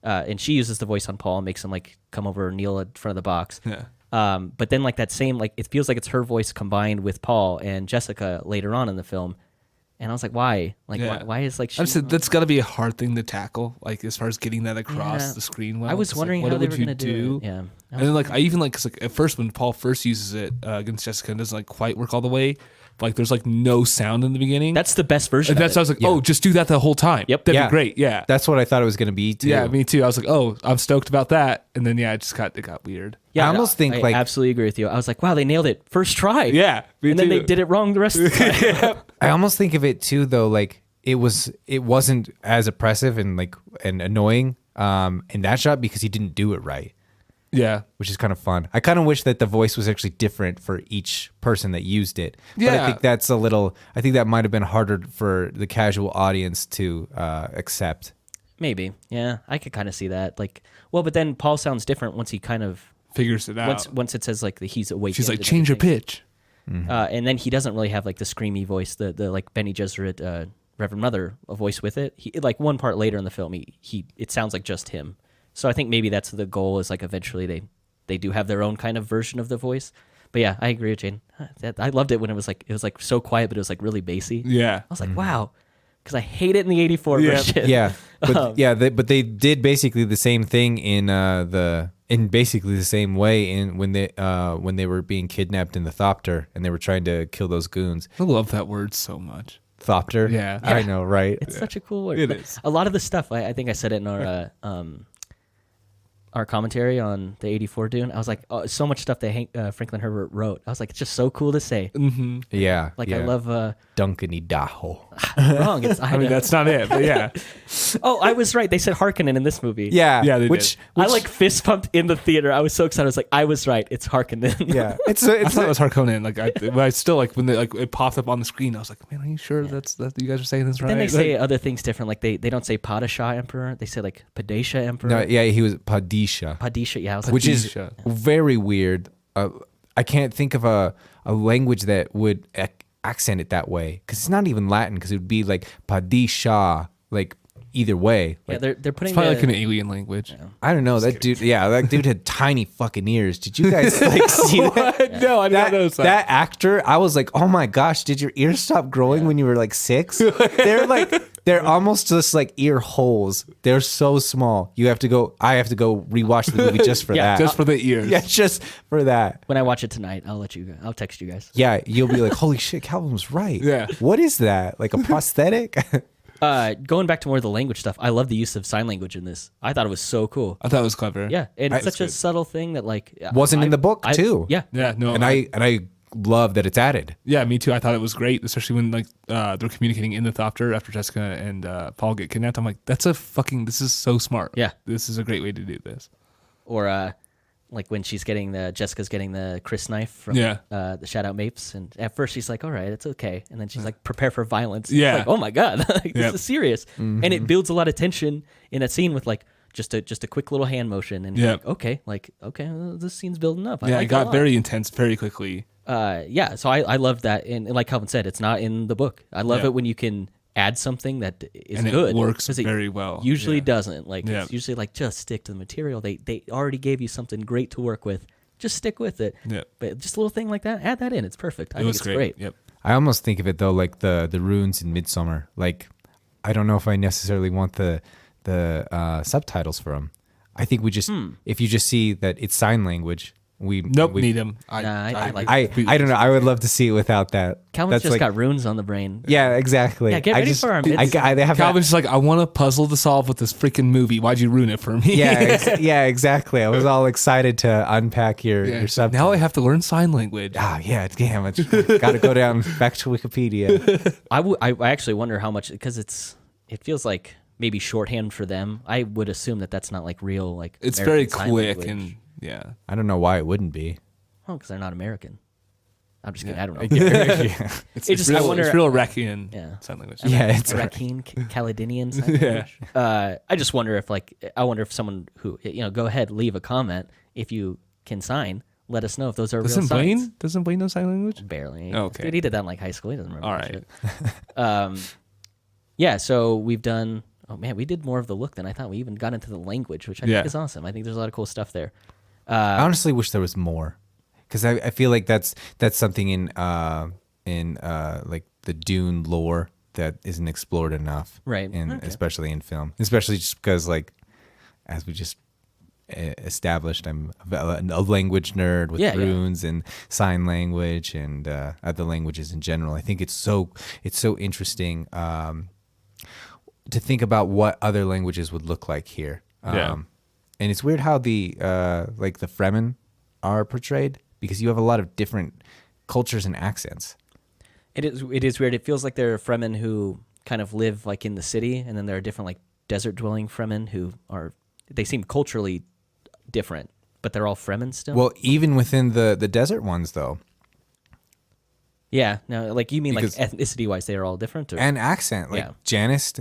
Speaker 1: and she uses the voice on Paul and makes him like come over and kneel in front of the box.
Speaker 2: Yeah.
Speaker 1: But then like that same like it feels like it's her voice combined with Paul and Jessica later on in the film, and I was like, why? Like why is like she?
Speaker 2: I said that's got to be a hard thing to tackle, like as far as getting that across
Speaker 1: Yeah.
Speaker 2: the screen. Well,
Speaker 1: I was
Speaker 2: It's
Speaker 1: wondering
Speaker 2: like,
Speaker 1: how
Speaker 2: what
Speaker 1: they
Speaker 2: would
Speaker 1: were
Speaker 2: you
Speaker 1: gonna do it. Yeah.
Speaker 2: And then like I even like because like at first when Paul first uses it against Jessica, it doesn't like quite work all the way. Like there's like no sound in the beginning.
Speaker 1: That's the best version.
Speaker 2: And that's
Speaker 1: of
Speaker 2: I was like, oh, just do that the whole time.
Speaker 1: Yep.
Speaker 2: That'd
Speaker 3: Yeah.
Speaker 2: be great. Yeah.
Speaker 3: That's what I thought it was going to be too.
Speaker 2: Yeah, me too. I was like, oh, I'm stoked about that. And then it got weird.
Speaker 1: Yeah,
Speaker 3: I almost think
Speaker 1: I
Speaker 3: like
Speaker 1: absolutely agree with you. I was like, wow, they nailed it first try.
Speaker 2: Yeah, me
Speaker 1: and then they
Speaker 2: too.
Speaker 1: did it wrong the rest of the time.
Speaker 3: I almost think of it too though, like it wasn't as oppressive and annoying in that shot because he didn't do it right,
Speaker 2: Yeah.
Speaker 3: which is kind of fun. I kind of wish that the voice was actually different for each person that used it. But I
Speaker 2: Yeah.
Speaker 3: think I think that might have been harder for the casual audience to accept.
Speaker 1: Maybe. Yeah, I could kind of see that. Like, well, but then Paul sounds different once he kind of
Speaker 2: Figures it out.
Speaker 1: once it says like he's awake.
Speaker 2: She's like, change your pitch.
Speaker 1: and then he doesn't really have like the screamy voice, the like Benny Gesserit Reverend Mother a voice with it. He, like one part later in the film, it sounds like just him. So I think maybe that's the goal, is like eventually they do have their own kind of version of the voice. But yeah, I agree with Jane. I loved it when it was like so quiet, but it was like really bassy.
Speaker 2: Yeah.
Speaker 1: I was like, wow, because I hate it in the '84 version.
Speaker 3: Yeah, but but they did basically the same thing in basically the same way when they were being kidnapped in the Thopter and they were trying to kill those goons.
Speaker 2: I love that word so much.
Speaker 3: Thopter.
Speaker 2: Yeah.
Speaker 3: I know, right?
Speaker 1: It's such a cool word.
Speaker 2: It
Speaker 1: But
Speaker 2: is.
Speaker 1: a lot of the stuff, I think I said it in our commentary on the '84 Dune. I was like, oh, so much stuff that Franklin Herbert wrote. I was like, it's just so cool to say.
Speaker 2: Mm-hmm.
Speaker 3: Yeah.
Speaker 1: Like
Speaker 3: yeah.
Speaker 1: I love
Speaker 3: Dunkany Daho.
Speaker 1: wrong.
Speaker 2: I mean, that's not it, but yeah.
Speaker 1: Oh, I was right. They said Harkonnen in this movie.
Speaker 3: Yeah.
Speaker 2: Yeah, they
Speaker 3: which
Speaker 2: did.
Speaker 1: I like fist pumped in the theater. I was so excited. I was like, I was right. It's Harkonnen.
Speaker 3: yeah.
Speaker 2: I thought it was Harkonnen. Like I still like when it popped up on the screen. I was like, man, are you sure that you guys are saying this right?
Speaker 1: Then they say other things different. Like they don't say Padishah Emperor. They say like Padesha Emperor.
Speaker 3: No, yeah, he was Padisha.
Speaker 1: Padisha. Yeah, I was like,
Speaker 3: Which is
Speaker 2: Padisha.
Speaker 3: very weird. I can't think of a language that would accent it that way, because it's not even Latin, because it would be like Padisha, like either way.
Speaker 1: yeah,
Speaker 3: Like,
Speaker 1: they're putting
Speaker 2: It's probably
Speaker 1: the-
Speaker 2: like an alien language.
Speaker 3: I don't know, that dude. Yeah, that dude had tiny fucking ears. Did you guys like see that?
Speaker 2: No, I did not notice
Speaker 3: That actor, I was like, oh my gosh, did your ears stop growing when you were like 6? They're almost just like ear holes. They're so small. I have to go rewatch the movie just for
Speaker 1: Yeah,
Speaker 3: that.
Speaker 2: Just for the ears.
Speaker 3: Yeah, just for that.
Speaker 1: When I watch it tonight, I'll text you guys.
Speaker 3: Yeah, you'll be like, holy shit, Calvin was right.
Speaker 2: Yeah.
Speaker 3: What is that? Like a prosthetic?
Speaker 1: Going back to more of the language stuff, I love the use of sign language in this. I thought it was so cool.
Speaker 2: I thought it was clever.
Speaker 1: Yeah, and it's such a
Speaker 2: good.
Speaker 1: subtle thing that like
Speaker 3: Wasn't in the book, too.
Speaker 1: Yeah,
Speaker 2: Yeah, no.
Speaker 3: and I love that it's added.
Speaker 2: Yeah, me too. I thought it was great, especially when like they're communicating in the Thopter after Jessica and Paul get kidnapped. I'm like, this is so smart.
Speaker 1: Yeah.
Speaker 2: This is a great way to do this.
Speaker 1: Or like when Jessica's getting the Chris knife from
Speaker 2: Yeah.
Speaker 1: the Shout Out Mapes, and at first she's like, all right, it's okay, and then she's like, prepare for violence.
Speaker 2: Yeah.
Speaker 1: It's like, oh my god, like, this
Speaker 2: Yep.
Speaker 1: is serious, and it builds a lot of tension in that scene with like just a quick little hand motion, and you're
Speaker 2: Yep.
Speaker 1: like, okay, this scene's building up. I
Speaker 2: Yeah,
Speaker 1: like
Speaker 2: it got
Speaker 1: a lot.
Speaker 2: very intense very quickly.
Speaker 1: Yeah, so I love that, and like Calvin said, it's not in the book. I love
Speaker 2: Yeah.
Speaker 1: it when you can add something that is
Speaker 2: And it
Speaker 1: good.
Speaker 2: works
Speaker 1: 'cause it
Speaker 2: very well.
Speaker 1: Usually
Speaker 2: Yeah.
Speaker 1: doesn't. Like
Speaker 2: Yeah.
Speaker 1: it's usually like just stick to the material. They already gave you something great to work with. Just stick with it.
Speaker 2: Yeah.
Speaker 1: But just a little thing like that, add that in. It's perfect. I
Speaker 2: It
Speaker 1: think
Speaker 2: was
Speaker 1: it's
Speaker 2: great.
Speaker 1: great.
Speaker 2: Yep.
Speaker 3: I almost think of it though like the runes in Midsummer. Like, I don't know if I necessarily want the subtitles for them. I think we just if you just see that it's sign language, we
Speaker 2: Need them.
Speaker 1: Nah, I like
Speaker 3: I don't know. I would love to see it without that.
Speaker 1: Calvin's just
Speaker 3: like,
Speaker 1: got runes on the brain.
Speaker 3: yeah, exactly.
Speaker 1: Yeah, get
Speaker 3: I
Speaker 1: ready
Speaker 3: just,
Speaker 1: for our
Speaker 3: I,
Speaker 1: mids.
Speaker 3: they have
Speaker 2: Calvin's just like, I want a puzzle to solve with this freaking movie. Why'd you ruin it for me?
Speaker 3: yeah, exactly. I was all exciid to unpack your subtitles.
Speaker 2: Now I have to learn sign language.
Speaker 3: Oh yeah, damn it! Got to go down back to Wikipedia.
Speaker 1: I actually wonder how much, because it feels like maybe shorthand for them. I would assume that that's not like real like.
Speaker 2: It's
Speaker 1: American
Speaker 2: very
Speaker 1: Sign
Speaker 2: quick
Speaker 1: Language.
Speaker 2: and yeah.
Speaker 3: I don't know why it wouldn't be.
Speaker 1: Oh, because they're not American. I'm just kidding. I don't know.
Speaker 3: Yeah.
Speaker 2: It's,
Speaker 1: It just-
Speaker 2: real,
Speaker 1: I wonder-
Speaker 2: it's real Iraqi
Speaker 1: Yeah.
Speaker 2: sign language.
Speaker 3: Yeah, it's
Speaker 1: Iraqi, Caledonian sign language. I just wonder if someone who go ahead, leave a comment if you can sign. Let us know if those are real
Speaker 2: Doesn't
Speaker 1: signs.
Speaker 2: Blaine know sign language?
Speaker 1: Barely.
Speaker 2: Okay.
Speaker 1: Dude, he did that in like high school. He doesn't remember.
Speaker 2: All
Speaker 1: that
Speaker 2: right.
Speaker 1: shit. Yeah. So we've done. Oh man, we did more of the look than I thought. We even got into the language, which I
Speaker 2: Yeah.
Speaker 1: think is awesome. I think there's a lot of cool stuff there.
Speaker 3: I honestly wish there was more, because I feel like that's something in like the Dune lore that isn't explored enough,
Speaker 1: Right.
Speaker 3: And
Speaker 1: Okay.
Speaker 3: especially in film, especially just because like as we just established, I'm a language nerd with
Speaker 1: Yeah, yeah.
Speaker 3: runes and sign language and other languages in general. I think it's so interesting to think about what other languages would look like here.
Speaker 2: Yeah.
Speaker 3: And it's weird how the like the Fremen are portrayed, because you have a lot of different cultures and accents.
Speaker 1: It is weird. It feels like there are Fremen who kind of live like in the city, and then there are different like desert dwelling Fremen who they seem culturally different, but they're all Fremen still.
Speaker 3: Well, even within the desert ones though,
Speaker 1: yeah, no, like you mean
Speaker 3: Because-
Speaker 1: like ethnicity wise, they are all different. Or?
Speaker 3: and accent. Like
Speaker 1: Yeah.
Speaker 3: Janice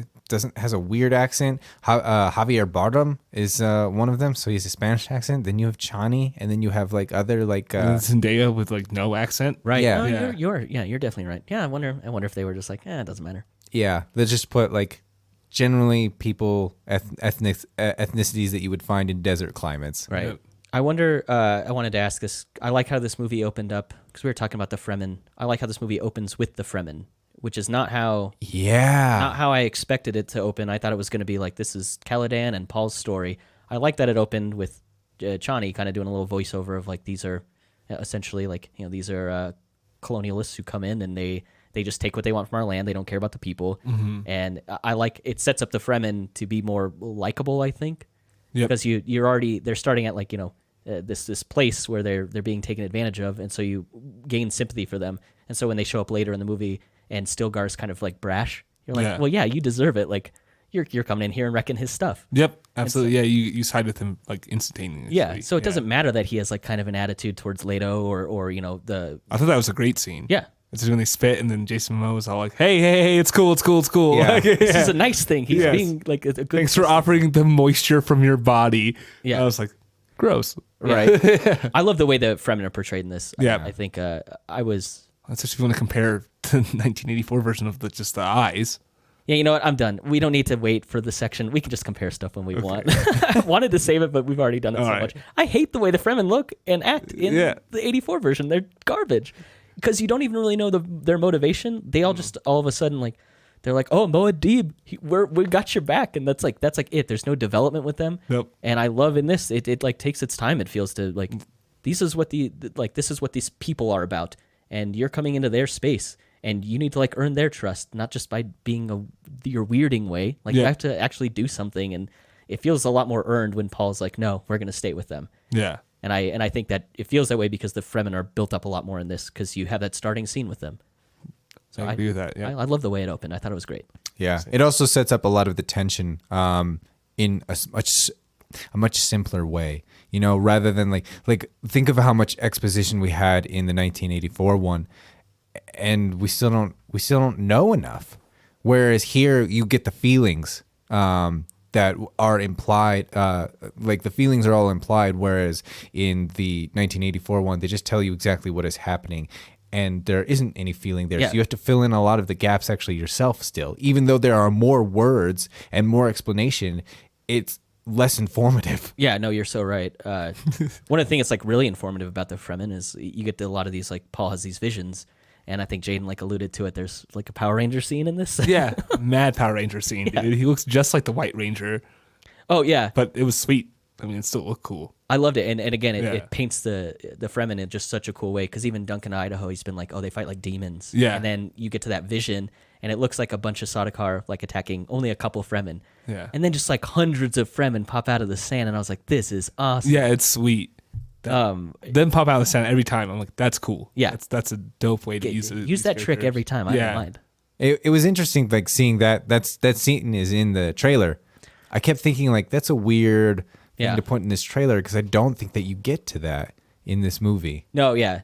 Speaker 3: has a weird accent. Javier Bardem is one of them, so he has a Spanish accent. Then you have Chani, and then you have like other like
Speaker 2: And Zendaya with like no accent.
Speaker 1: right?
Speaker 3: yeah.
Speaker 1: No,
Speaker 2: Yeah.
Speaker 1: you're definitely right. Yeah, I wonder if they were just like, it doesn't matter.
Speaker 3: Yeah, let's just put like generally people ethnicities that you would find in desert climates.
Speaker 1: Right.
Speaker 2: Yep.
Speaker 1: I wonder. I wanted to ask this. I like how this movie opened up because we were talking about the Fremen. I like how this movie opens with the Fremen, which is not how I expected it to open. I thought it was going to be like this is Caladan and Paul's story. I like that it opened with Chani kind of doing a little voiceover of like these are essentially like these are colonialists who come in and they just take what they want from our land. They don't care about the people. Mm-hmm. And I like it sets up the Fremen to be more likable, I think. Yep. Because they're starting at like, this place where they're being taken advantage of. And so you gain sympathy for them. And so when they show up later in the movie and Stilgar's kind of like brash, you're like, well, yeah, you deserve it. Like you're coming in here and wrecking his stuff.
Speaker 2: Yep. Absolutely. So, you side with him like instantaneously.
Speaker 1: Yeah. So it doesn't matter that he has like kind of an attitude towards Leto or
Speaker 2: I thought that was a great scene.
Speaker 1: Yeah.
Speaker 2: It's when they spit, and then Jason Momoa is all like, "Hey, it's cool."
Speaker 3: Yeah.
Speaker 2: Like,
Speaker 1: this is a nice thing. He's being like a good.
Speaker 2: Thanks for offering the moisture from your body. Yeah, I was like, gross.
Speaker 1: Right. I love the way the Fremen are portrayed in this.
Speaker 2: Yeah,
Speaker 1: I think I was.
Speaker 2: That's if you want to compare to the 1984 version of just the eyes.
Speaker 1: Yeah, you know what? I'm done. We don't need to wait for the section. We can just compare stuff when we want. I wanted to save it, but we've already done it much. I hate the way the Fremen look and act in the 84 version. They're garbage. Because you don't even really know their motivation. They all just all of a sudden like they're like, oh, Moad'Dib, we got your back, and that's like it. There's no development with them.
Speaker 2: Nope.
Speaker 1: And I love in this it like takes its time. It feels to like this is what these people are about, and you're coming into their space, and you need to like earn their trust, not just by being your weirding way. Like you have to actually do something, and it feels a lot more earned when Paul's like, no, we're gonna stay with them.
Speaker 2: Yeah.
Speaker 1: And I think that it feels that way because the Fremen are built up a lot more in this because you have that starting scene with them. So
Speaker 2: I agree with that. Yeah,
Speaker 1: I love the way it opened. I thought it was great.
Speaker 3: Yeah, it also sets up a lot of the tension in a much simpler way. Rather than like think of how much exposition we had in the 1984 one, and we still don't know enough. Whereas here you get the feelings. That are implied, like the feelings are all implied, whereas in the 1984 one, they just tell you exactly what is happening, and there isn't any feeling there. Yeah. So you have to fill in a lot of the gaps actually yourself still. Even though there are more words and more explanation, it's less informative.
Speaker 1: Yeah, no, you're so right. One of the things that's like really informative about the Fremen is you get a lot of these, like Paul has these visions. And I think Jaden like alluded to it. There's like a Power Ranger scene in this.
Speaker 2: Yeah, mad Power Ranger scene, dude. He looks just like the White Ranger.
Speaker 1: Oh yeah,
Speaker 2: but it was sweet. I mean, it still looked cool.
Speaker 1: I loved it, and again, it paints the Fremen in just such a cool way. Because even Duncan, Idaho, he's been like, oh, they fight like demons.
Speaker 2: Yeah,
Speaker 1: and then you get to that vision, and it looks like a bunch of Sardaukar like attacking only a couple Fremen.
Speaker 2: Yeah,
Speaker 1: and then just like hundreds of Fremen pop out of the sand, and I was like, this is awesome.
Speaker 2: Yeah, it's sweet. Then pop out of the sand every time. I'm like, that's cool.
Speaker 1: Yeah,
Speaker 2: that's a dope way to use it.
Speaker 1: Use that trick every time. I don't mind.
Speaker 3: It was interesting, like seeing that scene is in the trailer. I kept thinking like that's a weird thing to put in this trailer because I don't think that you get to that in this movie.
Speaker 1: No, yeah,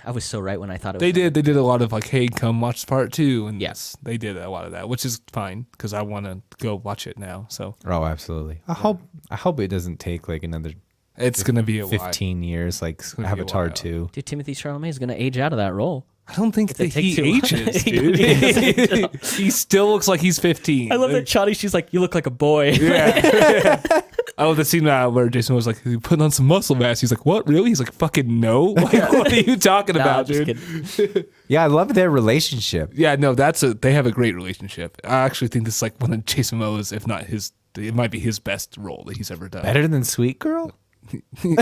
Speaker 1: I was so right when I thought it was.
Speaker 2: They did a lot of like, hey, come watch part 2, and yes, they did a lot of that, which is fine because I want to go watch it now. So
Speaker 3: absolutely. I hope it doesn't take like another.
Speaker 2: It's going to be a
Speaker 3: 15 years, like Avatar 2.
Speaker 1: Dude, Timothée Chalamet is going to age out of that role.
Speaker 2: I don't think that he ages, dude. He still looks like he's 15.
Speaker 1: I love that Chani, she's like, you look like a boy.
Speaker 2: Yeah. I love the scene where Jason was like, you putting on some muscle mass. He's like, what, really? He's like, fucking no. Like, what are you talking about, dude?
Speaker 3: Yeah, I love their relationship.
Speaker 2: Yeah, no, they have a great relationship. I actually think this is like one of Jason Momoa's, if not it might be his best role that he's ever done.
Speaker 3: Better than Sweet Girl?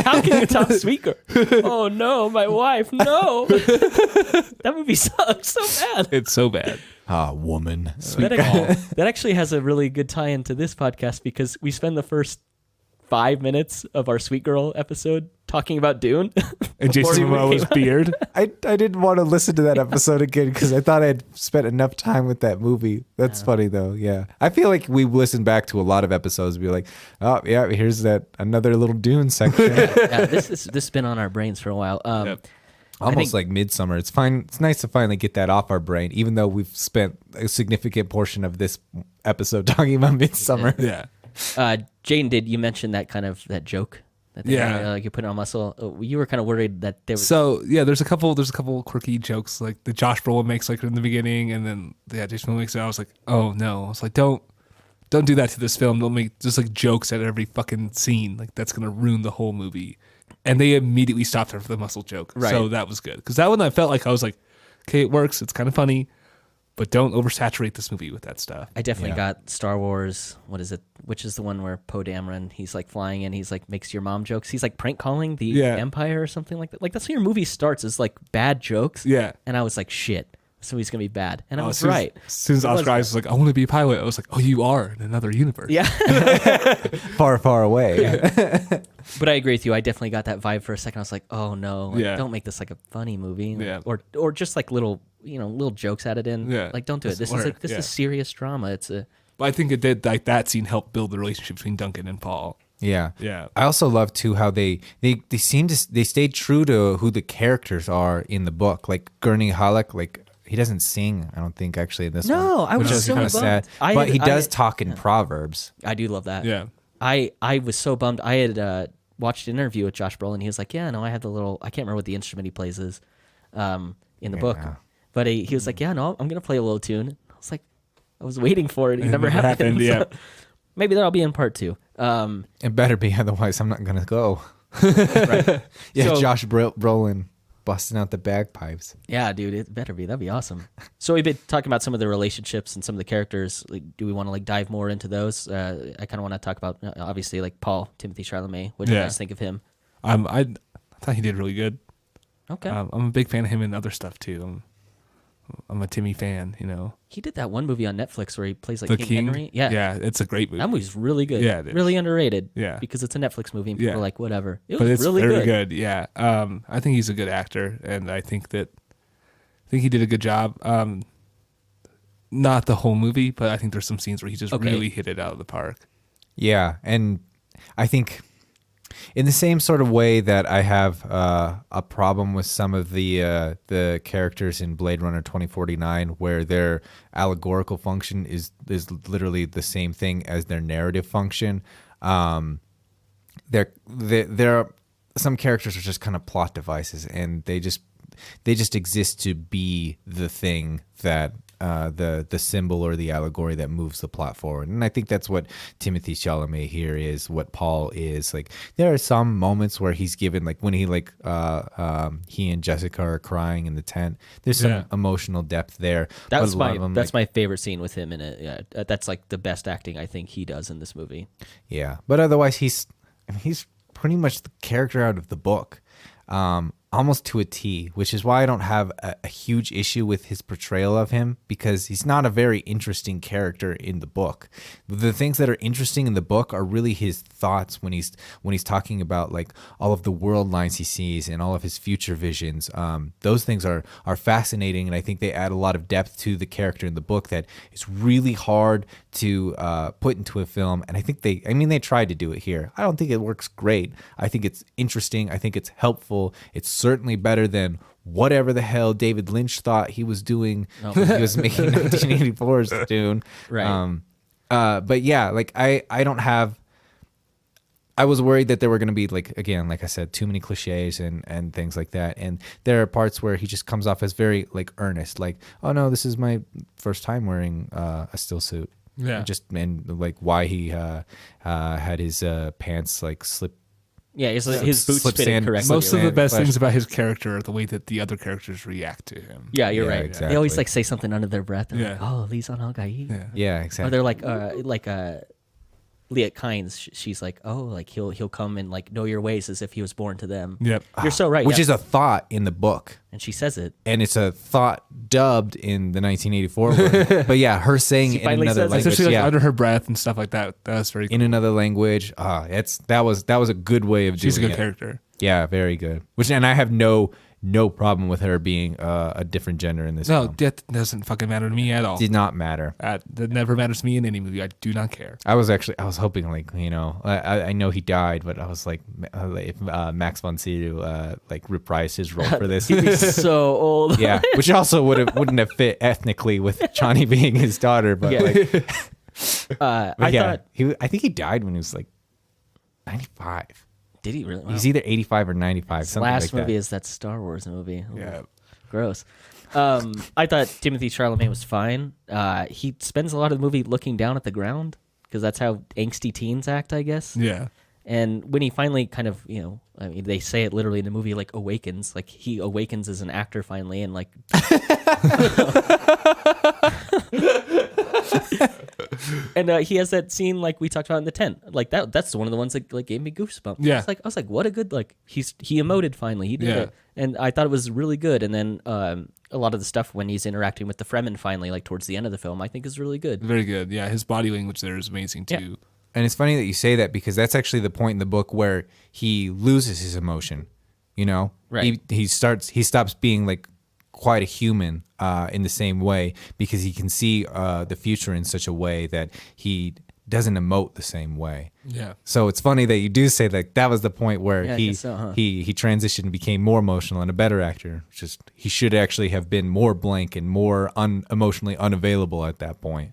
Speaker 1: How can you top Sweet Girl? Oh no, my wife, no. That movie sucks so bad.
Speaker 2: It's so bad.
Speaker 3: Woman.
Speaker 1: That actually has a really good tie-in to this podcast because we spend the first 5 minutes of our Sweet Girl episode talking about Dune.
Speaker 2: And Jason Momoa's beard.
Speaker 3: I didn't want to listen to that episode again because I thought I'd spent enough time with that movie. That's funny though. Yeah. I feel like we listened back to a lot of episodes and be like, oh yeah, here's that another little Dune section.
Speaker 1: This has been on our brains for a while.
Speaker 3: Almost like Midsummer. It's fine. It's nice to finally get that off our brain, even though we've spent a significant portion of this episode talking about Midsummer.
Speaker 2: Yeah.
Speaker 1: Jane, did you mention that kind of that joke That they like you put it on muscle. You were kind of worried that there was.
Speaker 2: So yeah, there's a couple quirky jokes like the Josh Brolin makes like in the beginning, and then Jason Momoa makes it. I was like, oh no! I was like, don't do that to this film. Don't make just like jokes at every fucking scene. Like that's gonna ruin the whole movie. And they immediately stopped her for the muscle joke.
Speaker 1: Right.
Speaker 2: So that was good because that one I felt like I was like, okay, it works. It's kind of funny. But don't oversaturate this movie with that stuff.
Speaker 1: I definitely got Star Wars. What is it? Which is the one where Poe Dameron, he's like flying in, he's like makes your mom jokes. He's like prank calling the Empire or something like that. Like that's how your movie starts, is like bad jokes.
Speaker 2: Yeah.
Speaker 1: And I was like, shit, this movie's gonna be bad. And I was right.
Speaker 2: As soon as Oscar Isaac was like, I want to be a pilot, I was like, oh, you are in another universe.
Speaker 1: Yeah.
Speaker 3: Far, far away.
Speaker 1: Yeah. But I agree with you. I definitely got that vibe for a second. I was like, oh no, like, don't make this like a funny movie. Or just like little jokes added in.
Speaker 2: Yeah.
Speaker 1: Like don't do it. This is serious drama. It's a.
Speaker 2: But I think it did, like that scene helped build the relationship between Duncan and Paul.
Speaker 3: Yeah.
Speaker 2: Yeah.
Speaker 3: I also love too how they stayed true to who the characters are in the book. Like Gurney Halleck, like he doesn't sing, I don't think, actually in this one.
Speaker 1: No, I was so
Speaker 3: kind of sad. But he does talk in proverbs.
Speaker 1: I do love that.
Speaker 2: Yeah.
Speaker 1: I was so bummed. I had watched an interview with Josh Brolin. He was like, yeah, no, I had the little, I can't remember what the instrument he plays is in the book. But he was like, yeah, no, I'm going to play a little tune. I was like, I was waiting for it. It never happened.
Speaker 2: Yeah.
Speaker 1: So maybe that'll be in part 2.
Speaker 3: It better be, otherwise I'm not going to go.
Speaker 1: Right.
Speaker 3: Yeah,
Speaker 1: So-
Speaker 3: Josh Brolin busting out the bagpipes.
Speaker 1: Yeah, dude, it better be. That'd be awesome. So we've been talking about some of the relationships and some of the characters. Like, do we want to like dive more into those? I kind of want to talk about obviously like Paul, Timothée Chalamet. What do you guys think of him?
Speaker 2: I thought he did really good.
Speaker 1: Okay.
Speaker 2: I'm a big fan of him and other stuff too. I'm a Timmy fan, you know.
Speaker 1: He did that one movie on Netflix where he plays like
Speaker 2: The
Speaker 1: King Henry. Yeah.
Speaker 2: Yeah, it's a great movie.
Speaker 1: That movie's really good.
Speaker 2: Yeah, it is.
Speaker 1: Really underrated.
Speaker 2: Yeah.
Speaker 1: Because it's a Netflix movie and people are like, whatever. It
Speaker 2: But
Speaker 1: was
Speaker 2: it's
Speaker 1: really
Speaker 2: very
Speaker 1: good.
Speaker 2: Yeah. I think he's a good actor, and I think he did a good job. Not the whole movie, but I think there's some scenes where he just really hit it out of the park.
Speaker 3: Yeah, and I think in the same sort of way that I have a problem with some of the characters in Blade Runner 2049, where their allegorical function is literally the same thing as their narrative function. There are some characters are just kind of plot devices, and they just exist to be the thing that the symbol or the allegory that moves the plot forward. And I think that's what Timothée Chalamet here is, what Paul is. Like, there are some moments where he's given, like when he and Jessica are crying in the tent. There's some emotional depth there.
Speaker 1: That's my favorite scene with him in it. Yeah, that's like the best acting I think he does in this movie.
Speaker 3: Yeah, but otherwise he's pretty much the character out of the book. Almost to a T, which is why I don't have a huge issue with his portrayal of him, because he's not a very interesting character in the book. The things that are interesting in the book are really his thoughts when he's talking about like all of the world lines he sees and all of his future visions. Those things are fascinating, and I think they add a lot of depth to the character in the book that is really hard to put into a film. And I think they tried to do it here. I don't think it works great. I think it's interesting. I think it's helpful. It's certainly better than whatever the hell David Lynch thought he was doing when he was making 1984's Dune.
Speaker 1: Right.
Speaker 3: But yeah, like I was worried that there were going to be, like, again, like I said, too many cliches and things like that. And there are parts where he just comes off as very like earnest, like, oh no, this is my first time wearing a still suit.
Speaker 2: Yeah.
Speaker 3: And like why he had his pants like slip.
Speaker 1: Yeah, his boots
Speaker 3: slip
Speaker 1: fitting
Speaker 3: sand-
Speaker 1: correctly.
Speaker 2: Most of the best
Speaker 3: Flash.
Speaker 2: things about his character are the way that the other characters react to him.
Speaker 1: Yeah, you're
Speaker 3: Yeah,
Speaker 1: right.
Speaker 3: exactly.
Speaker 1: They always like say something under their breath. They're
Speaker 2: Yeah.
Speaker 1: like, oh, Lisan al-Gaib.
Speaker 2: Yeah.
Speaker 3: Yeah,
Speaker 1: Or
Speaker 3: exactly.
Speaker 1: they're like Liat Kynes. She's like, oh, like he'll come and like know your ways as if he was born to them.
Speaker 2: Yep.
Speaker 1: You're so right.
Speaker 3: Which
Speaker 1: yeah.
Speaker 3: is a thought in the book.
Speaker 1: And she says it.
Speaker 3: And it's a thought dubbed in the 1984 one. But yeah, her saying
Speaker 1: She
Speaker 3: it in
Speaker 1: finally
Speaker 3: another
Speaker 1: says it.
Speaker 3: language.
Speaker 2: Especially like
Speaker 3: Yeah,
Speaker 2: under her breath and stuff like that. That's very cool.
Speaker 3: in another language. That was a good way of
Speaker 2: She's a
Speaker 3: doing
Speaker 2: good
Speaker 3: it.
Speaker 2: character.
Speaker 3: Yeah, very good. And I have no problem with her being a different gender in this
Speaker 2: No,
Speaker 3: film.
Speaker 2: that doesn't fucking matter to me at all.
Speaker 3: Did not matter.
Speaker 2: That never matters to me in any movie. I do not care.
Speaker 3: I was hoping, like, I know he died, but I was like, if Max von Sydow like reprised his role for this.
Speaker 1: He'd be so old.
Speaker 3: Yeah, which also wouldn't have fit ethnically with Johnny being his daughter, but
Speaker 1: Yeah.
Speaker 3: like,
Speaker 1: I
Speaker 3: but yeah,
Speaker 1: thought
Speaker 3: I think he died when he was like 95.
Speaker 1: Did he really? Wow.
Speaker 3: He's either 85 or 95.
Speaker 1: His
Speaker 3: Something
Speaker 1: last
Speaker 3: like
Speaker 1: movie
Speaker 3: that.
Speaker 1: is that Star Wars movie. Ooh,
Speaker 2: Yeah.
Speaker 1: gross. I thought Timothée Chalamet was fine. He spends a lot of the movie looking down at the ground because that's how angsty teens act, I guess.
Speaker 2: Yeah.
Speaker 1: And when he finally kind of, I mean, they say it literally in the movie, like awakens, like he awakens as an actor finally, and like. And he has that scene like we talked about in the tent, like that's one of the ones that like gave me goosebumps.
Speaker 2: Yeah.
Speaker 1: I was like, what a good, like he emoted finally, he did
Speaker 2: Yeah.
Speaker 1: it, and I thought it was really good. And then a lot of the stuff when he's interacting with the Fremen finally, like towards the end of the film, I think is really good.
Speaker 2: Very good. Yeah. His body language there is amazing too.
Speaker 1: Yeah.
Speaker 3: And it's funny that you say that because that's actually the point in the book where he loses his emotion. You know,
Speaker 1: Right.
Speaker 3: He stops being like quite a human in the same way because he can see the future in such a way that he doesn't emote the same way.
Speaker 2: Yeah.
Speaker 3: So it's funny that you do say that was the point where
Speaker 1: Yeah, I guess so, huh?
Speaker 3: he transitioned and became more emotional and a better actor. Just he should actually have been more blank and more emotionally unavailable at that point.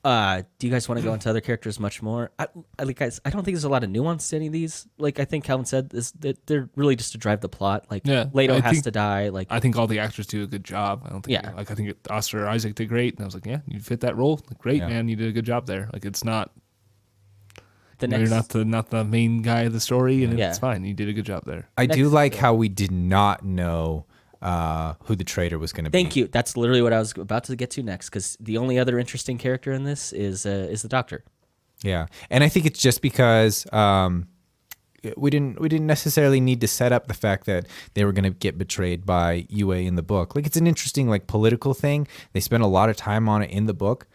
Speaker 1: Do you guys want to go into other characters much more? I don't think there's a lot of nuance to any of these. Like I think Calvin said, that they're really just to drive the plot. Like
Speaker 2: Yeah,
Speaker 1: Leto
Speaker 2: I
Speaker 1: has
Speaker 2: think-
Speaker 1: to die. Like
Speaker 2: I think all the actors do a good job. I don't think,
Speaker 1: Yeah.
Speaker 2: like, I think Oscar Isaac did great. And I was like, yeah, you fit that role. Like, great,
Speaker 3: Yeah.
Speaker 2: man. You did a good job there. Like, it's not,
Speaker 1: the
Speaker 2: you're
Speaker 1: next,
Speaker 2: not the main guy of the story, and
Speaker 1: Yeah.
Speaker 2: it's fine. You did a good job there.
Speaker 3: I do
Speaker 1: Next,
Speaker 3: like how we did not know who the traitor was going to be.
Speaker 1: thank you. That's literally what I was about to get to next. Because the only other interesting character in this is the Doctor.
Speaker 3: Yeah, and I think it's just because we didn't necessarily need to set up the fact that they were going to get betrayed by Yue in the book. Like it's an interesting like political thing. They spent a lot of time on it in the book,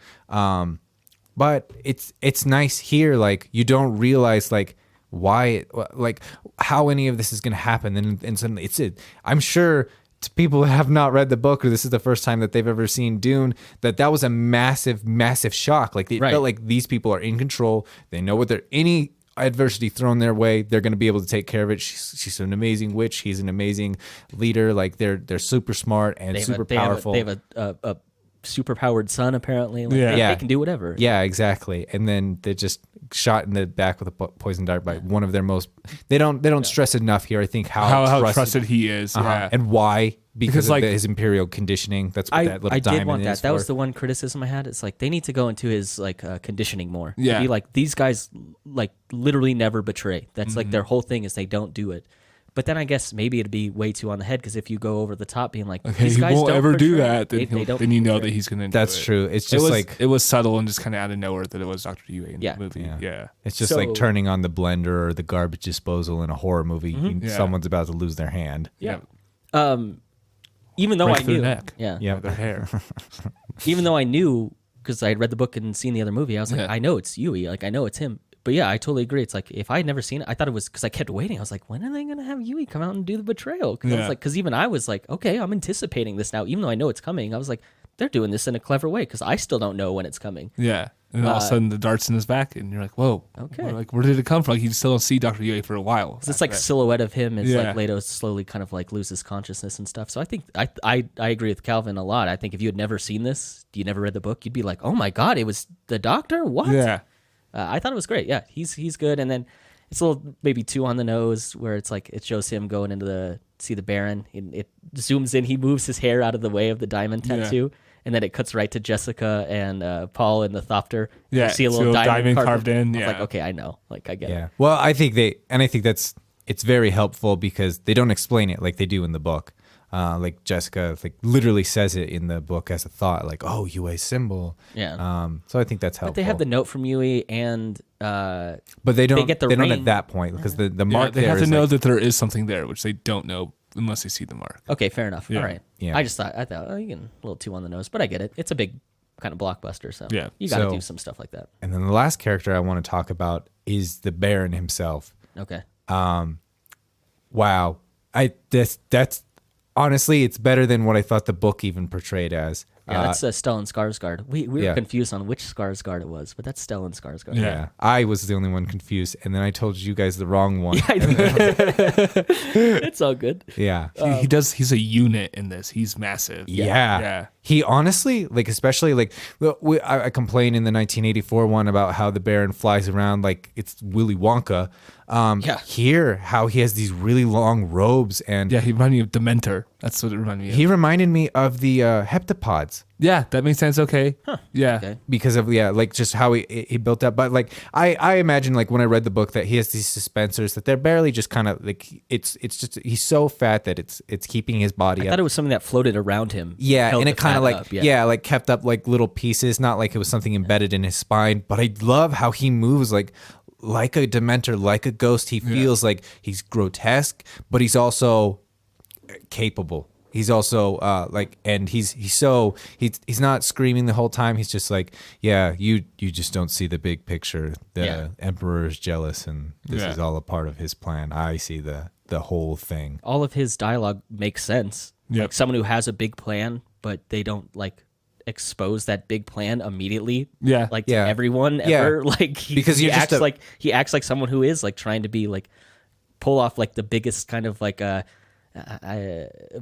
Speaker 3: but it's nice here. Like you don't realize like why like how any of this is going to happen, and suddenly it's it. I'm sure. To people who have not read the book or this is the first time that they've ever seen Dune, that was a massive shock. Like it
Speaker 1: Right.
Speaker 3: felt like these people are in control. They know what any adversity thrown their way, they're going to be able to take care of it. She's an amazing witch. He's an amazing leader. Like they're super smart and super powerful.
Speaker 1: They have a super powered son apparently. Like,
Speaker 2: Yeah.
Speaker 1: they can do whatever.
Speaker 3: Yeah, exactly. And then they're just shot in the back with a poison dart by one of their most. They don't stress enough here. I think how
Speaker 2: trusted he is. Yeah.
Speaker 3: and why because of
Speaker 2: like-
Speaker 3: his imperial conditioning. That's what that little
Speaker 1: I
Speaker 3: diamond
Speaker 1: did want that.
Speaker 3: is
Speaker 1: That
Speaker 3: for.
Speaker 1: was the one criticism I had. It's like they need to go into his like conditioning more.
Speaker 2: Yeah.
Speaker 1: Be like these guys like literally never betray. That's
Speaker 3: Mm-hmm.
Speaker 1: like their whole thing is they don't do it. But then I guess maybe it'd be way too on the head because if you go over the top, being like
Speaker 2: Okay,
Speaker 1: these
Speaker 2: he
Speaker 1: guys
Speaker 2: won't
Speaker 1: don't
Speaker 2: ever do
Speaker 1: betray,
Speaker 2: that.
Speaker 1: they don't
Speaker 2: Then you know
Speaker 1: betray.
Speaker 2: that he's going to.
Speaker 3: That's true. It's just
Speaker 2: it was subtle and just kind of out of nowhere that it was Dr. Yue in
Speaker 1: Yeah.
Speaker 2: the movie. Yeah.
Speaker 3: It's just
Speaker 1: So-
Speaker 3: like turning on the blender or the garbage disposal in a horror movie.
Speaker 2: Yeah.
Speaker 3: Someone's about to lose their hand.
Speaker 1: Yeah. Even though
Speaker 2: Break
Speaker 1: I
Speaker 2: their
Speaker 1: knew,
Speaker 2: neck.
Speaker 1: yeah,
Speaker 3: Yeah.
Speaker 2: Their hair.
Speaker 1: even though I knew because I had read the book and seen the other movie, I was like,
Speaker 2: Yeah.
Speaker 1: I know it's Yui, like I know it's him. But yeah, I totally agree. It's like if I had never seen it, I thought it was because I kept waiting. I was like, when are they gonna have Yui come out and do the betrayal? Because I was
Speaker 2: Yeah.
Speaker 1: like, because even I was like, okay, I'm anticipating this now, even though I know it's coming. I was like, they're doing this in a clever way because I still don't know when it's coming.
Speaker 2: Yeah. And all of a sudden the dart's in his back and you're like, whoa.
Speaker 1: Okay.
Speaker 2: Like, where did it come from? Like, you still don't see Dr. Yue for a while.
Speaker 1: It's like silhouette of him as
Speaker 2: Yeah.
Speaker 1: like Leto slowly kind of like loses consciousness and stuff. So I think I agree with Calvin a lot. I think if you had never seen this, you never read the book, you'd be like, oh my god, it was the Doctor. What?
Speaker 2: Yeah.
Speaker 1: I thought it was great. Yeah, he's good. And then it's a little maybe too on the nose where it's like it shows him going into see the Baron. It zooms in. He moves his hair out of the way of the diamond
Speaker 2: Yeah.
Speaker 1: tattoo, and then it cuts right to Jessica and Paul in the Thopter.
Speaker 2: Yeah,
Speaker 1: You see a little diamond
Speaker 2: carved in.
Speaker 1: I was
Speaker 2: Yeah.
Speaker 1: like, okay, I know. Like I get
Speaker 3: Yeah.
Speaker 1: it.
Speaker 3: Well, I think it's very helpful because they don't explain it like they do in the book. Like Jessica, like literally says it in the book as a thought, like, "Oh, Yue's symbol."
Speaker 1: Yeah.
Speaker 3: So I think that's helpful.
Speaker 1: But they have the note from Yui and
Speaker 3: but they don't.
Speaker 1: get the
Speaker 3: they don't
Speaker 1: ring.
Speaker 3: at that point because the
Speaker 2: Yeah,
Speaker 3: mark
Speaker 2: they
Speaker 3: there
Speaker 2: have to
Speaker 3: is
Speaker 2: know
Speaker 3: like-
Speaker 2: that there is something there, which they don't know unless they see the mark.
Speaker 1: okay, fair enough.
Speaker 2: Yeah.
Speaker 1: All right.
Speaker 3: Yeah.
Speaker 1: I thought, oh, you can a little too on the nose, but I get it. It's a big kind of blockbuster, so
Speaker 2: Yeah.
Speaker 1: you got to
Speaker 3: So-
Speaker 1: do some stuff like that.
Speaker 3: And then the last character I want to talk about is the Baron himself.
Speaker 1: Okay.
Speaker 3: Wow, that's honestly it's better than what I thought the book even portrayed as.
Speaker 1: Yeah, that's Stellan Skarsgård. We were
Speaker 3: Yeah.
Speaker 1: confused on which Skarsgård it was, but that's Stellan Skarsgård.
Speaker 3: Yeah. I was the only one confused, and then I told you guys the wrong one.
Speaker 1: It's all good.
Speaker 3: Yeah.
Speaker 2: He's a unit in this. He's massive.
Speaker 3: Yeah.
Speaker 2: Yeah.
Speaker 3: He honestly, like, especially like, I complained in the 1984 one about how the Baron flies around like it's Willy Wonka. Here, how he has these really long robes, and
Speaker 2: Yeah, he reminded me of Dementor. That's what it reminded me of.
Speaker 3: he reminded me of the heptapods.
Speaker 2: Yeah, that makes sense. Okay. Yeah.
Speaker 1: Okay.
Speaker 3: Because of like just how he built up. But like I imagine, like, when I read the book, that he has these suspensors that they're barely just kind of like it's just he's so fat that it's keeping his body
Speaker 1: I
Speaker 3: up.
Speaker 1: thought it was something that floated around him.
Speaker 3: Yeah,
Speaker 1: held
Speaker 3: and
Speaker 1: the
Speaker 3: it kind of
Speaker 1: fat
Speaker 3: like
Speaker 1: up, yeah.
Speaker 3: like kept up like little pieces, not like it was something embedded in his spine. But I love how he moves like a Dementor, like a ghost. He feels like he's grotesque, but he's also capable. He's also and he's not screaming the whole time. He's just like, yeah, you just don't see the big picture. The emperor is jealous, and this is all a part of his plan. I see the whole thing.
Speaker 1: All of his dialogue makes sense.
Speaker 2: Yep.
Speaker 1: Like someone who has a big plan, but they don't like expose that big plan immediately.
Speaker 2: Yeah.
Speaker 1: Like to everyone ever. Like
Speaker 3: Because
Speaker 1: he
Speaker 3: you're just
Speaker 1: acts he acts like someone who is like trying to be like pull off like the biggest kind of like